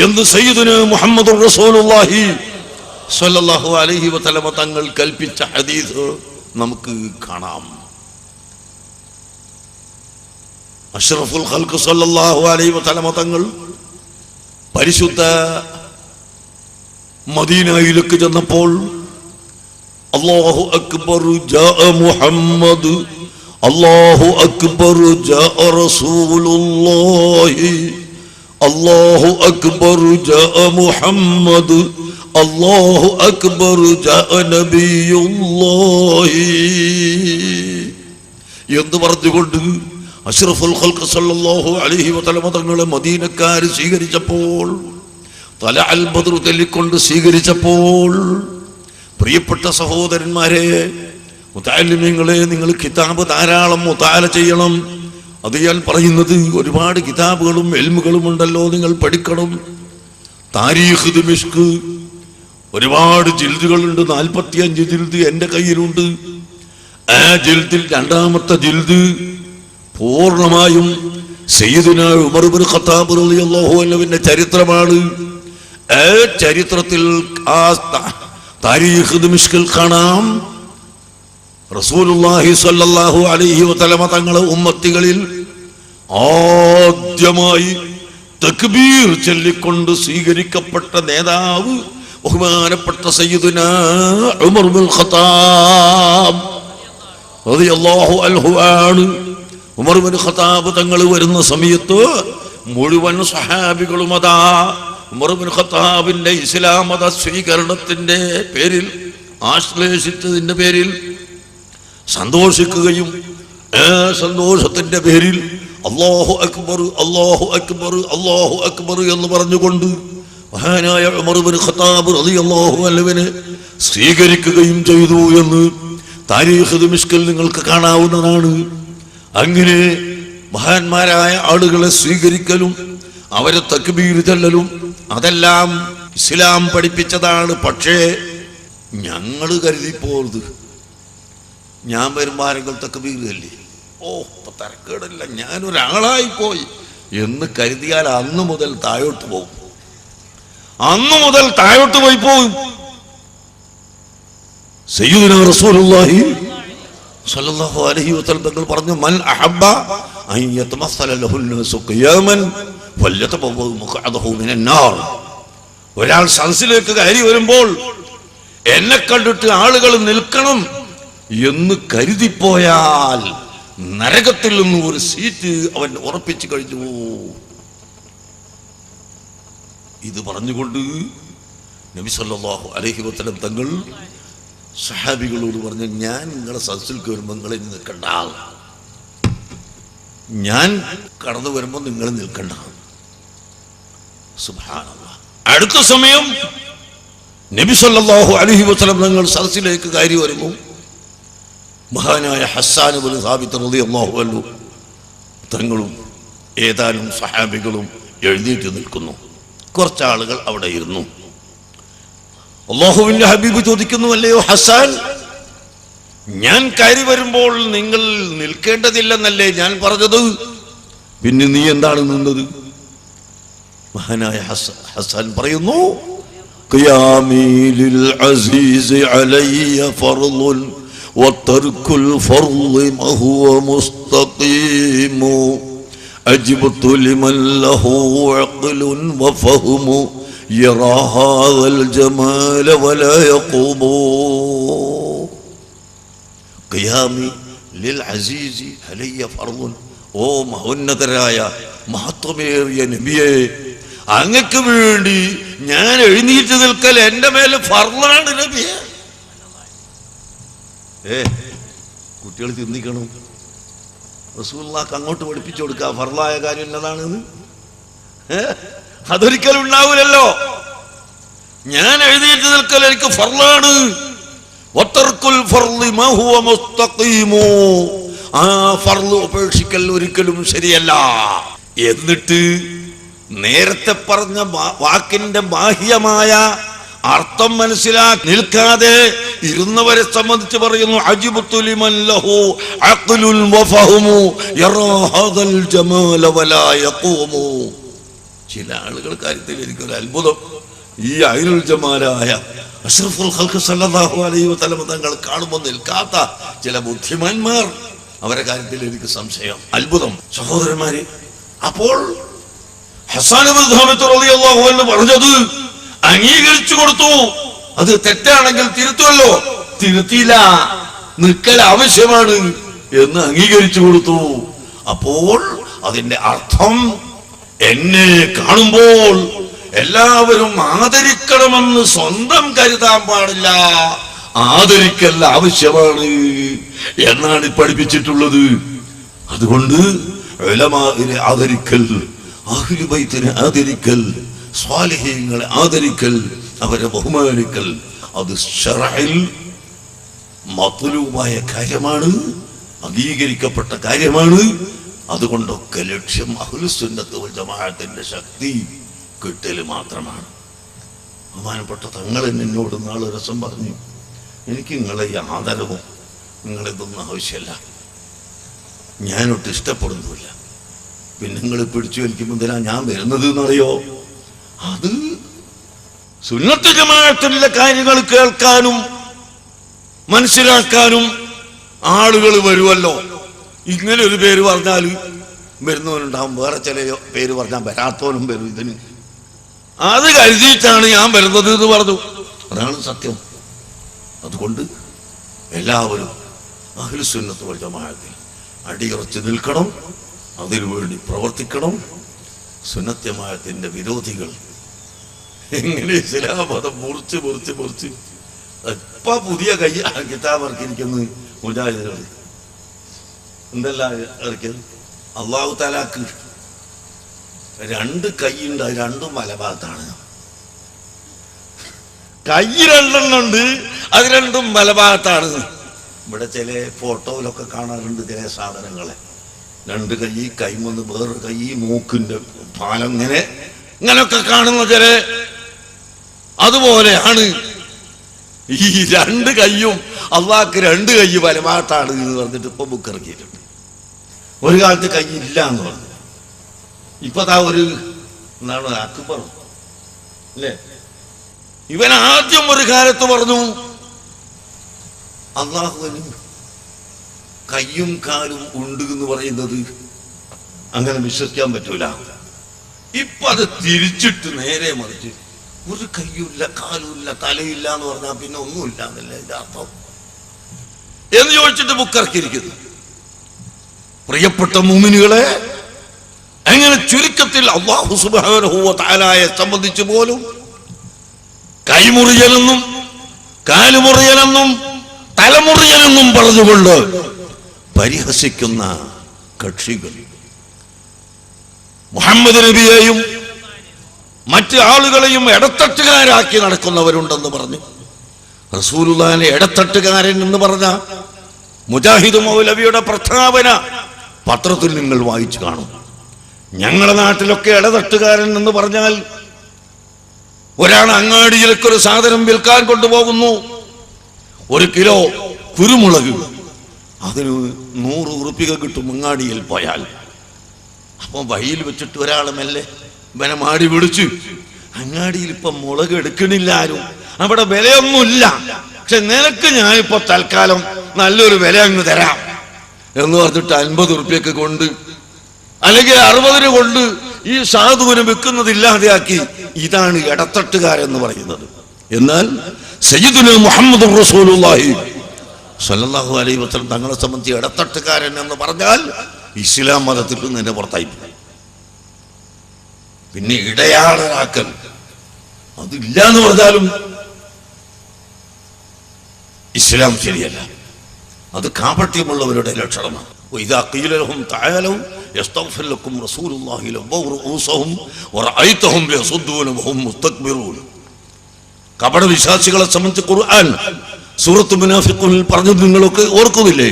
എന്ന് സയ്യിദുനാ മുഹമ്മദുർ റസൂലുള്ളാഹി സ്വല്ലല്ലാഹു അലൈഹി വസല്ലം തങ്ങൾ കൽപ്പിച്ച ഹദീസ് നമുക്ക് കാണാം. അഷ്റഫുൽ ഖൽഖ് സ്വല്ലല്ലാഹു അലൈഹി വസല്ലം തങ്ങൾ പരിശുദ്ധ മദീനയിലേക്ക് ചെന്നപ്പോൾ അല്ലാഹു അക്ബർ ജാഅ മുഹമ്മദ്, അല്ലാഹു അക്ബർ ജാഅ റസൂലുള്ളാഹി, അല്ലാഹു അക്ബർ ജാഅ മുഹമ്മദ്, അല്ലാഹു അക്ബർ ജാഅ നബിയുള്ളാഹി എന്ന് പറഞ്ഞുകൊണ്ട് അഷ്റഫുൽ ഖൽഖ് സല്ലല്ലാഹു അലൈഹി വസല്ലം തങ്ങളെ മദീനക്കാർ സ്വീകരിച്ചപ്പോൾ, തലഅൽ ബദ്ർ ചൊല്ലിക്കൊണ്ട് സ്വീകരിച്ചപ്പോൾ, പ്രിയപ്പെട്ട സഹോദരന്മാരെ, മുതഅല്ലിമീങ്ങളെ, നിങ്ങൾ കിതാബ് ധാരാളം മുതാല ചെയ്യണം. അത് ഞാൻ പറയുന്നത് ഒരുപാട് കിതാബുകളും ഇൽമുകളും ഉണ്ടല്ലോ, നിങ്ങൾ പഠിക്കണം. താരീഖ് ദിമിഷ്ക് ഒരുപാട് ജിൽദുകളുണ്ട്, 45 ജിൽദ് എൻ്റെ കയ്യിലുണ്ട്. ആ ജിൽദിൽ 2ാമത്തെ ജിൽദ് പൂർണ്ണമായും സയ്യിദുനാ ഉമർ ഇബ്നു ഖത്താബ് റളിയല്ലാഹു അൻഹുവിന്റെ ചരിത്രമാണ്. ആ ചരിത്രത്തിൽ ആ താരീഖ് ദിമിഷ്കിൽ കാണാം, റസൂലുള്ളാഹി സ്വല്ലല്ലാഹു അലൈഹി വസല്ലം തങ്ങളെ ഉമ്മത്തികളിൽ ആദ്യമായി തക്ബീർ ചൊല്ലിക്കൊണ്ട് സ്വീകരിക്കപ്പെട്ട നേതാവ് ബഹുമാനപ്പെട്ട സയ്യിദുനാ ഉമർ ഇബ്നുൽ ഖത്താബ് റളിയല്ലാഹു അൻഹു ആണ്. ഉമർ ഇബ്നു ഖത്താബ് തങ്ങൾ വരുന്ന സമയത്ത് മുഴുവൻ സ്വഹാബികളും അതാ ഉമർ ഇബ്നു ഖത്താബിന്റെ ഇസ്ലാം മത സ്വീകരണത്തിന്റെ പേരിൽ, ആശ്ലേഷിച്ചതിന്റെ പേരിൽ സന്തോഷിക്കുകയും ആ സന്തോഷത്തിന്റെ പേരിൽ അല്ലാഹു അക്ബർ അല്ലാഹു അക്ബർ അല്ലാഹു അക്ബർ എന്ന് പറഞ്ഞുകൊണ്ട് മഹാനായ ഉമർ ഇബ്നു ഖത്താബ് റളിയല്ലാഹു അൻഹുവിനെ സ്വീകരിക്കുകയും ചെയ്തു എന്ന് താരീഖ് ദിമിഷ്കിൽ നിങ്ങൾക്ക് കാണാവുന്നതാണ്. അങ്ങനെ മഹാന്മാരായ ആളുകളെ സ്വീകരിക്കലും അവരെ തക്ബീർ ചൊല്ലലും അതെല്ലാം ഇസ്ലാം പഠിപ്പിച്ചതാണ്. പക്ഷേ ഞങ്ങൾ കരുതിപ്പോത് ഞാൻ വരുമ്പോൾ ആരെങ്കിലും തക്ബീർ ചൊല്ലി, ഓ ഇപ്പൊ തരക്കേടില്ല, ഞാനൊരാളായി പോയി, എന്ന് കരുതിയാൽ അന്നു മുതൽ താഴോട്ട് പോകും. അന്നു മുതൽ താഴോട്ട് പോയി പോകും. സയ്യിദുനാ റസൂലുള്ളാഹി സ്വല്ലല്ലാഹു അലൈഹി വസല്ലം തങ്ങൾ പറഞ്ഞു, മൻ അഹബ്ബ അൻ യതമസ്സല ലഹു അൻ-നാസു ഖിയാമൻ ഫല്യതബവ്വ മഖഅദഹു മിനൻ നാർ. ഒരാൾ സദസ്സിലേക്ക് കയറി വരുമ്പോൾ എന്നെ കണ്ടിട്ട് ആളുകൾ നിൽക്കണം എന്ന് കരുതിപ്പോയാൽ നരകത്തിൽ നിന്ന് ഒരു സീറ്റ് അവൻ ഉറപ്പിച്ചു കഴിഞ്ഞു. ഇത് പറഞ്ഞുകൊണ്ട് നബി സല്ലല്ലാഹു അലൈഹി വസല്ലം തങ്ങൾ സഹാബികളോട് പറഞ്ഞു, ഞാൻ നിങ്ങളെ സദസ്സിൽ കയറുമ്പോൾ നിങ്ങൾ നിൽക്കണ്ട, ഞാൻ കടന്നു വരുമ്പോൾ നിങ്ങൾ നിൽക്കണ്ട. സുബ്ഹാനല്ലാഹ്. അടുത്ത സമയം നബി സല്ലല്ലാഹു അലൈഹി വസല്ലം തങ്ങൾ സദസ്സിലേക്ക് കയറി വരുന്നു. മഹാനായ ഹസ്സാൻ ഇബ്നു സാബിത്ത് റളിയല്ലാഹു അൻഹു തങ്ങളും ഏതാനും സഹാബികളും എഴുന്നേറ്റ് നിൽക്കുന്നു. കുറച്ചാളുകൾ അവിടെ ഇരുന്നു. അല്ലാഹുവിന്റെ ഹബീബ് ചോദിക്കുന്നു, അല്ലയോ ഹസ്സാൻ, ഞാൻ കയറി വരുമ്പോൾ നിങ്ങൾ നിൽക്കേണ്ടതില്ലെന്നല്ലേ ഞാൻ പറഞ്ഞത്, പിന്നെ നീ എന്താണ് നിന്നത്? മഹാനായ ഹസ്സാൻ പറയുന്നു, ഖിയാമി ലിൽ അസീസ് അലയ്യ ഫർളുൻ വതർകുൽ ഫർളി മഹുവ മുസ്തഖീം അജ്ബതു ലിമൻ ലഹു അഖ്ലുൻ വഫഹ്മു യറാ ഹാദൽ ജമാല വലാ യഖൂമു. ഖിയാമി ലിൽ അസീസ് അലയ്യ ഫർളുൻ. ഓ മഹോന്നതരായ മഹത്വമേറിയ നബിയെ, അങ്ങക്ക് വേണ്ടി ഞാൻ എഴുന്നേറ്റ് നിൽക്കൽ എന്റെ മേലെ ഫർളാണ് നബിയെ. കുട്ടികൾ ചിന്തിക്കണം, റസൂലുള്ളാഹിക്ക് അങ്ങോട്ട് പഠിപ്പിച്ചു കൊടുക്കുക ഫർളായ കാര്യം എന്നതാണെന്ന്. അതൊരിക്കലും ഉണ്ടാവില്ലല്ലോ. ഞാൻ എഴുന്നേറ്റ് നിൽക്കൽ എനിക്ക് ഫർളാണ്. വതർകുൽ ഫർളി മാ ഹുവ മുസ്തഖീമു. ആ ഫർള് ഉപേക്ഷിക്കൽ ഒരിക്കലും ശരിയല്ല. എന്നിട്ട് നേരത്തെ പറഞ്ഞ വാക്കിന്റെ ബാഹ്യമായ അർത്ഥം മനസ്സിലാക്കി നിൽക്കാതെ ഇരുന്നവരെ സംബന്ധിച്ച് പറയുന്നു, അജിബതു ലിമൻ ലഹു അഖ്ലുൻ വഫഹ്മു യറാ ഹാദൽ ജമാല വലാ യഖൂമു. ചില ആളുകൾ കാര്യത്തിൽ എനിക്കൊരു അത്ഭുതം. ഈ ഐനുൽ ജമാലായ അഷ്റഫുൽ ഖൽഖ് സല്ലല്ലാഹു അലൈഹി വസല്ലം തങ്ങൾ കാണുമ്പോൾ നിൽക്കാത്ത ചില ബുദ്ധിമാന്മാർ, അവരെ കാര്യത്തിൽ എനിക്ക് സംശയം, അത്ഭുതം. സഹോദരന്മാരെ, അപ്പോൾ ഹസ്സാൻ ഇബ്നു സാബിത്ത് റളിയല്ലാഹു അൻഹു പറഞ്ഞത് അംഗീകരിച്ചു കൊടുത്തു. അത് തെറ്റാണെങ്കിൽ തിരുത്തുമല്ലോ, തിരുത്തിയില്ല, നിൽക്കൽ ആവശ്യമാണ് എന്ന് അംഗീകരിച്ചു കൊടുത്തു. അപ്പോൾ അതിന്റെ അർത്ഥം, എന്നെ കാണുമ്പോൾ എല്ലാവരും ആദരിക്കണമെന്ന് സ്വന്തം കരുതാൻ പാടില്ല, ആദരിക്കൽ ആവശ്യമാണ് എന്നാണ് പഠിപ്പിച്ചിട്ടുള്ളത്. അതുകൊണ്ട് ഉലമാഇനെ ആദരിക്കൽ, അഹ്ലു ബൈത്തിനെ ആദരിക്കൽ, സ്വാലിഹീങ്ങളെ ആദരിക്കൽ, അവരെ ബഹുമാനിക്കൽ, അത് ശറഇൽ മത്ലൂബായ കാര്യമാണ്, അംഗീകരിക്കപ്പെട്ട കാര്യമാണ്. അതുകൊണ്ടൊക്കെ ലക്ഷ്യം അഹ്ലുസുന്നത്ത് വൽ ജമാഅത്തിന്റെ ശക്തി കിട്ടൽ മാത്രമാണ്. ബഹുമാനപ്പെട്ട തങ്ങൾ എന്നോട് നാളെ രസം പറഞ്ഞു, എനിക്ക് നിങ്ങളെ ഈ ആദരവും നിങ്ങളിതൊന്നും ആവശ്യമല്ല, ഞാനൊട്ട് ഇഷ്ടപ്പെടുന്നില്ല, പിന്നെ നിങ്ങൾ പിടിച്ചു വലിക്കുമ്പോൾ എന്തിനാ ഞാൻ വരുന്നത് എന്നറിയോ? അത് സുന്നത്ത് ജമാഅത്തിന്റെ കാര്യങ്ങൾ കേൾക്കാനും മനസ്സിലാക്കാനും ആളുകൾ വരുമല്ലോ. ഇങ്ങനെ ഒരു പേര് പറഞ്ഞാൽ വരുന്നവനുണ്ടാവും, വേറെ ചില പേര് പറഞ്ഞാൽ വരാത്തവനും വരും. ഇതിന് അത് കരുതിയിട്ടാണ് ഞാൻ വരുന്നത് എന്ന് പറഞ്ഞു. അതാണ് സത്യം. അതുകൊണ്ട് എല്ലാവരും അഹ്ലുസുന്നത്ത് വൽ ജമാഅത്തിൽ അടിയുറച്ച് നിൽക്കണം, അതിനുവേണ്ടി പ്രവർത്തിക്കണം. സുന്നത്ത് ജമാഅത്തിന്റെ വിരോധികൾ എങ്ങനെ ഇസ്ലാം മതം മുറിച്ച് മുറിച്ച് മുറിച്ച് ഇപ്പൊ പുതിയ കിതാബ് ഇറക്കിയിരിക്കുന്നു മുജാഹിദുകൾ. എന്തെല്ലാം ഇറക്കിയത്? അല്ലാഹു തആലാക്ക് രണ്ട് കൈയുണ്ട്, അത് രണ്ടും വലഭാഗത്താണ്. കൈ രണ്ടെണ്ണം ഉണ്ട്, അത് രണ്ടും വലഭാഗത്താണ്. ഇവിടെ ചില ഫോട്ടോയിലൊക്കെ കാണാറുണ്ട് ചില സാധനങ്ങളെ, രണ്ട് കൈ, കൈമൊന്ന് വേറൊരു കൈ, മൂക്കിന്റെ പാലം, ഇങ്ങനെയൊക്കെ കാണുന്ന ചില, അതുപോലെയാണ് ഈ രണ്ട് കൈയും. അള്ളാഹ്ക്ക് രണ്ട് കൈ വലഭാഗത്താണ് എന്ന് പറഞ്ഞിട്ട് ഇപ്പൊ ബുക്ക് ഇറക്കിയിട്ടുണ്ട്. ഒരു കാലത്ത് കൈ ഇല്ല എന്ന് പറഞ്ഞു. ഇപ്പതാ ഒരു എന്താണ് അക്ബർ അല്ലേ, ഇവൻ ആദ്യം ഒരു കാലത്ത് പറഞ്ഞു അള്ളാഹുവിന് കയ്യും കാലും ഉണ്ട് എന്ന് പറയുന്നത് അങ്ങനെ വിശ്വസിക്കാൻ പറ്റൂല. ഇപ്പൊ അത് തിരിച്ചിട്ട് നേരെ മറിച്ച് ഒരു കയ്യുമില്ല കാലുമില്ല തലയില്ല എന്ന് പറഞ്ഞാൽ പിന്നെ ഒന്നുമില്ല എന്നല്ല ഇതിന്റെ അർത്ഥം എന്ന് ചോദിച്ചിട്ട് ബുക്കിറക്കിയിരിക്കുന്നു. പ്രിയപ്പെട്ട മുഅ്മിനുകളെ, അങ്ങനെ ചുരുക്കത്തിൽ അല്ലാഹു സുബ്ഹാനഹു വ തആലയെ സംബന്ധിച്ച് പോലും കൈമുറിയലെന്നും കാലുമുറിയലെന്നും തലമുറിയലെന്നും പറഞ്ഞുകൊണ്ട് പരിഹസിക്കുന്ന കക്ഷികൾ മുഹമ്മദ് നബിയെയും മറ്റ് ആളുകളെയും ഇടത്തട്ടുകാരാക്കി നടക്കുന്നവരുണ്ടെന്ന് പറഞ്ഞു. റസൂലുള്ളാഹിനെ ഇടത്തട്ടുകാരൻ എന്ന് പറഞ്ഞ മുജാഹിദ് മൗലവിയുടെ പ്രസ്താവന പത്രത്തിൽ നിങ്ങൾ വായിച്ചു കാണും. ഞങ്ങളുടെ നാട്ടിലൊക്കെ ഇടതട്ടുകാരൻ എന്ന് പറഞ്ഞാൽ ഒരാൾ അങ്ങാടിയിലേക്ക് ഒരു സാധനം വിൽക്കാൻ കൊണ്ടുപോകുന്നു, 1 കിലോ കുരുമുളക്, അതിന് 100 ഉറുപ്പിക കിട്ടും അങ്ങാടിയിൽ പോയാൽ. അപ്പൊ വഴിയിൽ വെച്ചിട്ട് ഒരാൾ മെല്ലെ ഇവനെ മാടി വിളിച്ചു, അങ്ങാടിയിൽ ഇപ്പൊ മുളക് എടുക്കണില്ല ആരും, അവിടെ വിലയൊന്നുമില്ല, പക്ഷെ നിനക്ക് ഞാനിപ്പോ തൽക്കാലം നല്ലൊരു വില അങ്ങ് തരാം എന്ന് പറഞ്ഞിട്ട് 50 ഉറുപ്പിയൊക്കെ കൊണ്ട് അല്ലെങ്കിൽ 60 കൊണ്ട് ഈ സാധുവിനെ വെക്കുന്നതില്ലാതെയാക്കി. ഇതാണ് ഇടത്തട്ടുകാരെന്ന് പറയുന്നത്. എന്നാൽ സയ്യിദുനാ മുഹമ്മദ് റസൂലുള്ളാഹി സ്വല്ലല്ലാഹു അലൈഹി വസല്ലം തങ്ങളെ സംബന്ധിച്ച് ഇടത്തട്ടുകാരൻ എന്ന് പറഞ്ഞാൽ ഇസ്ലാം മതത്തിൽ നിന്ന് പുറത്തായി. പിന്നെ ഇടയാളനാക്കൽ അതില്ല എന്ന് പറഞ്ഞാലും ഇസ്ലാം ശരിയല്ല, അത് കാപട്യമുള്ളവരുടെ ലക്ഷണമാണ്. وإذا قيل لهم تعالوا يستغفر لكم رسول الله لووا رؤوسهم ورأيتهم يصدون وهم مستكبرون. കപട വിശ്വാസികളെ സംബന്ധിച്ച് ഖുർആൻ സൂറത്ത് മുനാഫിഖൂനിൽ പറഞ്ഞത് നിങ്ങളൊക്കെ ഓർക്കുന്നില്ലേ?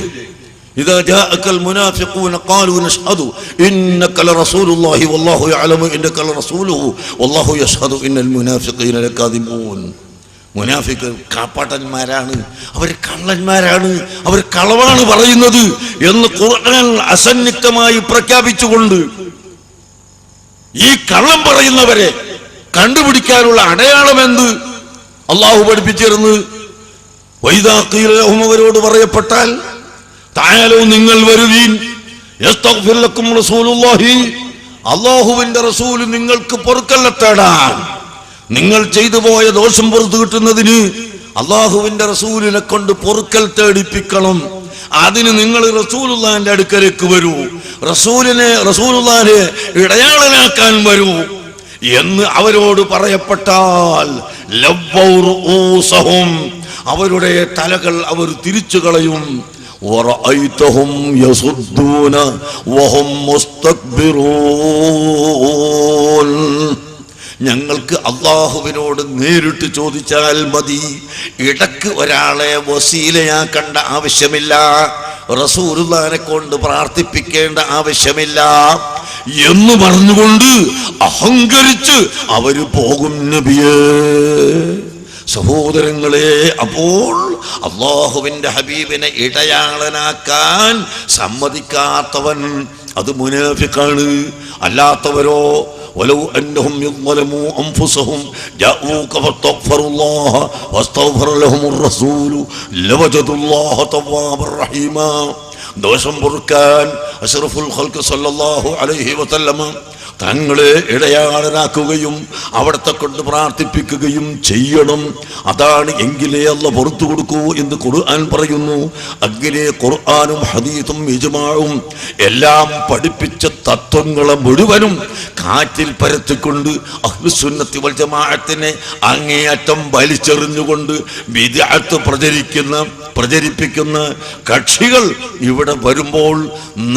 إذا جاءك المنافقون قالوا نشهد إنك لرسول الله والله يعلم إنك لرسوله والله يشهد إن المنافقين لكاذبون. മുനാഫിക്ക് കാപ്പാട്ടന്മാരാണ്, അവർ കള്ളന്മാരാണ്, അവർ കളവാണ് പറയുന്നത് എന്ന് ഖുർആൻ അസന്നിഗ്ധമായി പ്രഖ്യാപിച്ചുകൊണ്ട് ഈ കള്ളം പറയുന്നവരെ കണ്ടുപിടിക്കാനുള്ള അടയാളം എന്ത് അള്ളാഹു പഠിപ്പിച്ചിരുന്നു. വൈദാ ഖീല ലഹും, അവരോട് പറയപ്പെട്ടാൽ തആലൂ നിങ്ങൾ വരുവീൻ, യസ്തഗ്ഫിർ ലക്കും റസൂലുള്ളാഹി, അല്ലാഹുവിന്റെ റസൂൽ നിങ്ങൾക്ക് പൊറുക്കൽ തേടാൻ, നിങ്ങൾ ചെയ്തു പോയ ദോഷം പുറത്തു കിട്ടുന്നതിന് അള്ളാഹുവിന്റെ റസൂലിനെ കൊണ്ട് പൊറുക്കൽ തേടിപ്പിക്കണം. അതിന് നിങ്ങൾ റസൂലുള്ളാഹിന്റെ അടുക്കലേക്ക് വരൂ, റസൂലുള്ളാഹിനെ ഇടയാളനാക്കാൻ വരൂ എന്ന് അവരോട് പറയപ്പെട്ടാൽ ലവ്വൗ റൂസഹും, അവരുടെ തലകൾ അവർ തിരിച്ചു കളയും. വറഅയ്തഹും യസുദ്ദൂന വഹും മുസ്തക്ബിറൂൻ. ഞങ്ങൾക്ക് അള്ളാഹുവിനോട് നേരിട്ട് ചോദിച്ചാൽ മതി, ഇടക്ക് ഒരാളെ വസീലയാക്കേണ്ട ആവശ്യമില്ല, റസൂലുള്ളാഹിനെ കൊണ്ട് പ്രാർത്ഥിപ്പിക്കേണ്ട ആവശ്യമില്ല എന്ന് പറഞ്ഞുകൊണ്ട് അഹങ്കരിച്ച് അവര് പോകും നബിയേ. സഹോദരങ്ങളെ, അപ്പോൾ അള്ളാഹുവിന്റെ ഹബീബിനെ ഇടയാളനാക്കാൻ സമ്മതിക്കാത്തവൻ അത് മുനാഫിഖാണ്. അല്ലാത്തവരോ ولو أنهم يظلموا أنفسهم جاءوك فاستغفروا الله واستغفر لهم الرسول لوجدوا الله توابا رحيما. ദോഷം പൊറുക്കാൻ അഷ്റഫുൽ ഖൽഖ് സല്ലല്ലാഹു അലൈഹി വസല്ലം തങ്ങളെ ഇടയാളനാക്കുകയും അവിടത്തെ കൊണ്ട് പ്രാർത്ഥിപ്പിക്കുകയും ചെയ്യണം. അതാണ് എങ്കിലേ അല്ലാഹ് പുറത്തു കൊടുക്കൂ എന്ന് ഖുർആൻ പറയുന്നു. അങ്ങനെ ഖുർആനും ഹദീസും ഇജ്മാഉം എല്ലാം പഠിപ്പിച്ച തത്വങ്ങളെ മുഴുവനും കാറ്റിൽ പരത്തിക്കൊണ്ട് അഹ്ലുസുന്നത്തി വൽ ജമാഅത്തിനെ അങ്ങേയറ്റം വലിച്ചെറിഞ്ഞുകൊണ്ട് ബിദ്അത്ത് പ്രചരിപ്പിക്കുന്ന കക്ഷികൾ ഇവിടെ വരുമ്പോൾ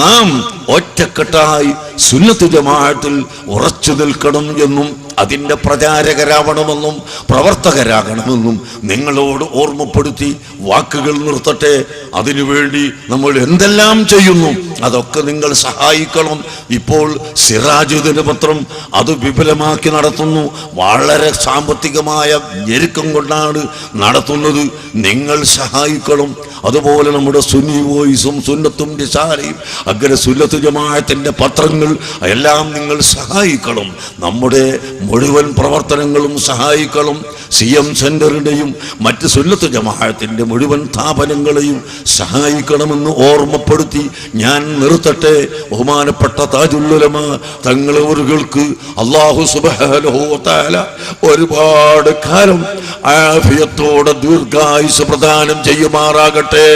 നാം ഒറ്റക്കെട്ടായി സുന്നത്ത് ജമാഅത്തിൽ ഉറച്ചു നിൽക്കണം എന്നും അതിൻ്റെ പ്രചാരകരാവണമെന്നും പ്രവർത്തകരാകണമെന്നും നിങ്ങളോട് ഓർമ്മപ്പെടുത്തി വാക്കുകൾ നിർത്തട്ടെ. അതിനുവേണ്ടി നമ്മൾ എന്തെല്ലാം ചെയ്യുന്നു അതൊക്കെ നിങ്ങൾ സഹായിക്കണം. ഇപ്പോൾ സിറാജ് ദിനപത്രം അത് വിപുലമാക്കി നടത്തുന്നു. വളരെ സാമ്പത്തികമായ ഞെരുക്കം കൊണ്ടാണ് നടത്തുന്നത്. നിങ്ങൾ സഹായിക്കണം. അതുപോലെ നമ്മുടെ സുന്നി വോയിസും സുന്നത്തും റിസാലയും അങ്ങനെ സുന്നത്ത് ജമാഅത്തിന്റെ പത്രങ്ങൾ എല്ലാം നിങ്ങൾ സഹായിക്കണം. നമ്മുടെ മുഴുവൻ പ്രവർത്തനങ്ങളും സഹായിക്കണം. CM സെന്ററിൻ്റെയും മറ്റ് സുന്നത്ത് ജമാഅത്തിന്റെ മുഴുവൻ സ്ഥാപനങ്ങളെയും സഹായിക്കണമെന്ന് ഓർമ്മപ്പെടുത്തി ഞാൻ നിർത്തട്ടെ. ബഹുമാനപ്പെട്ട താജുൽ ഉലമ തങ്ങളവർക്ക് അല്ലാഹു സുബ്ഹാനഹു വ തആല ഒരുപാട് കാലം ആഫിയത്തോടെ ദീർഘായുസ് പ്രദാനം ചെയ്യുമാറാകട്ടെ.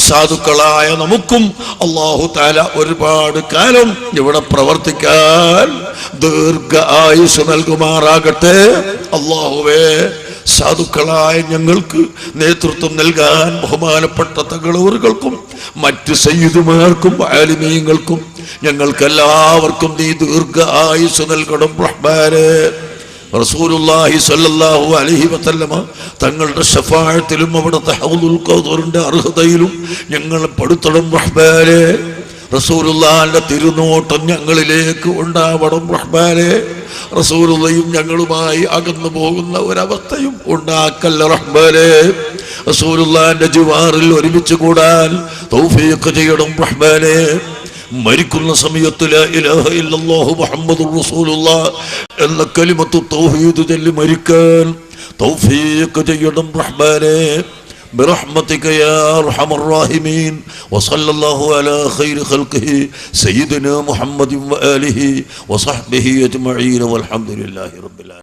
സാധുക്കളായ നമുക്കും അല്ലാഹു തആല ഒരുപാട് കാലം ഇവിടെ പ്രവർത്തിക്കാൻ ദീർഘ ആയുസ് നൽകുമാറാകട്ടെ. അല്ലാഹുവേ, സാധുക്കളായ ഞങ്ങൾക്ക് നേതൃത്വം നൽകാൻ ബഹുമാനപ്പെട്ട തങ്ങളവർക്കും മറ്റ് സയ്യിദുമാർക്കും ആലിമീങ്ങൾക്കും ഞങ്ങൾക്കെല്ലാവർക്കും നീ ദീർഘ ആയുസ് നൽകണം റഹ്മാനേ. റസൂലുള്ളാഹി സ്വല്ലല്ലാഹു അലൈഹി വസല്ലമ തങ്ങളുടെ ശഫാഅത്തിലും അവിടുത്തെ ഹൗദുൽ കൗസറിന്റെ അർഹതയിലും ഞങ്ങളെ പെടുത്തണം റഹ്മാനേ. റസൂലുള്ളാഹിന്റെ തിരുനോട്ടം ഞങ്ങളിലേക്ക് ഉണ്ടാവണം റഹ്മാനേ. റസൂലുള്ളാഹിയും ഞങ്ങളുമായി അകന്നു പോകുന്ന ഒരവസ്ഥയും ഉണ്ടാക്കല്ല റഹ്മാനേ. റസൂലുള്ളാഹിന്റെ ജിവാറിൽ ഒരുമിച്ച് കൂടാൻ തൗഫീഖ് ചെയ്യണം റഹ്മാനേ. മരിക്കുന്ന സമയത്ത് ലാ ഇലാഹ ഇല്ലല്ലാഹു മുഹമ്മദുർ റസൂലുള്ളാഹ് എന്ന കലിമത്തു തൗഹീദ് ചൊല്ലി മരിക്കാൻ തൗഫീഖ് ചെയ്യണം റഹ്മാനേ. برحمتك يا ارحم الراحمين وصلى الله على خير خلقه سيدنا محمد وآله وصحبه أجمعين والحمد لله رب العالمين.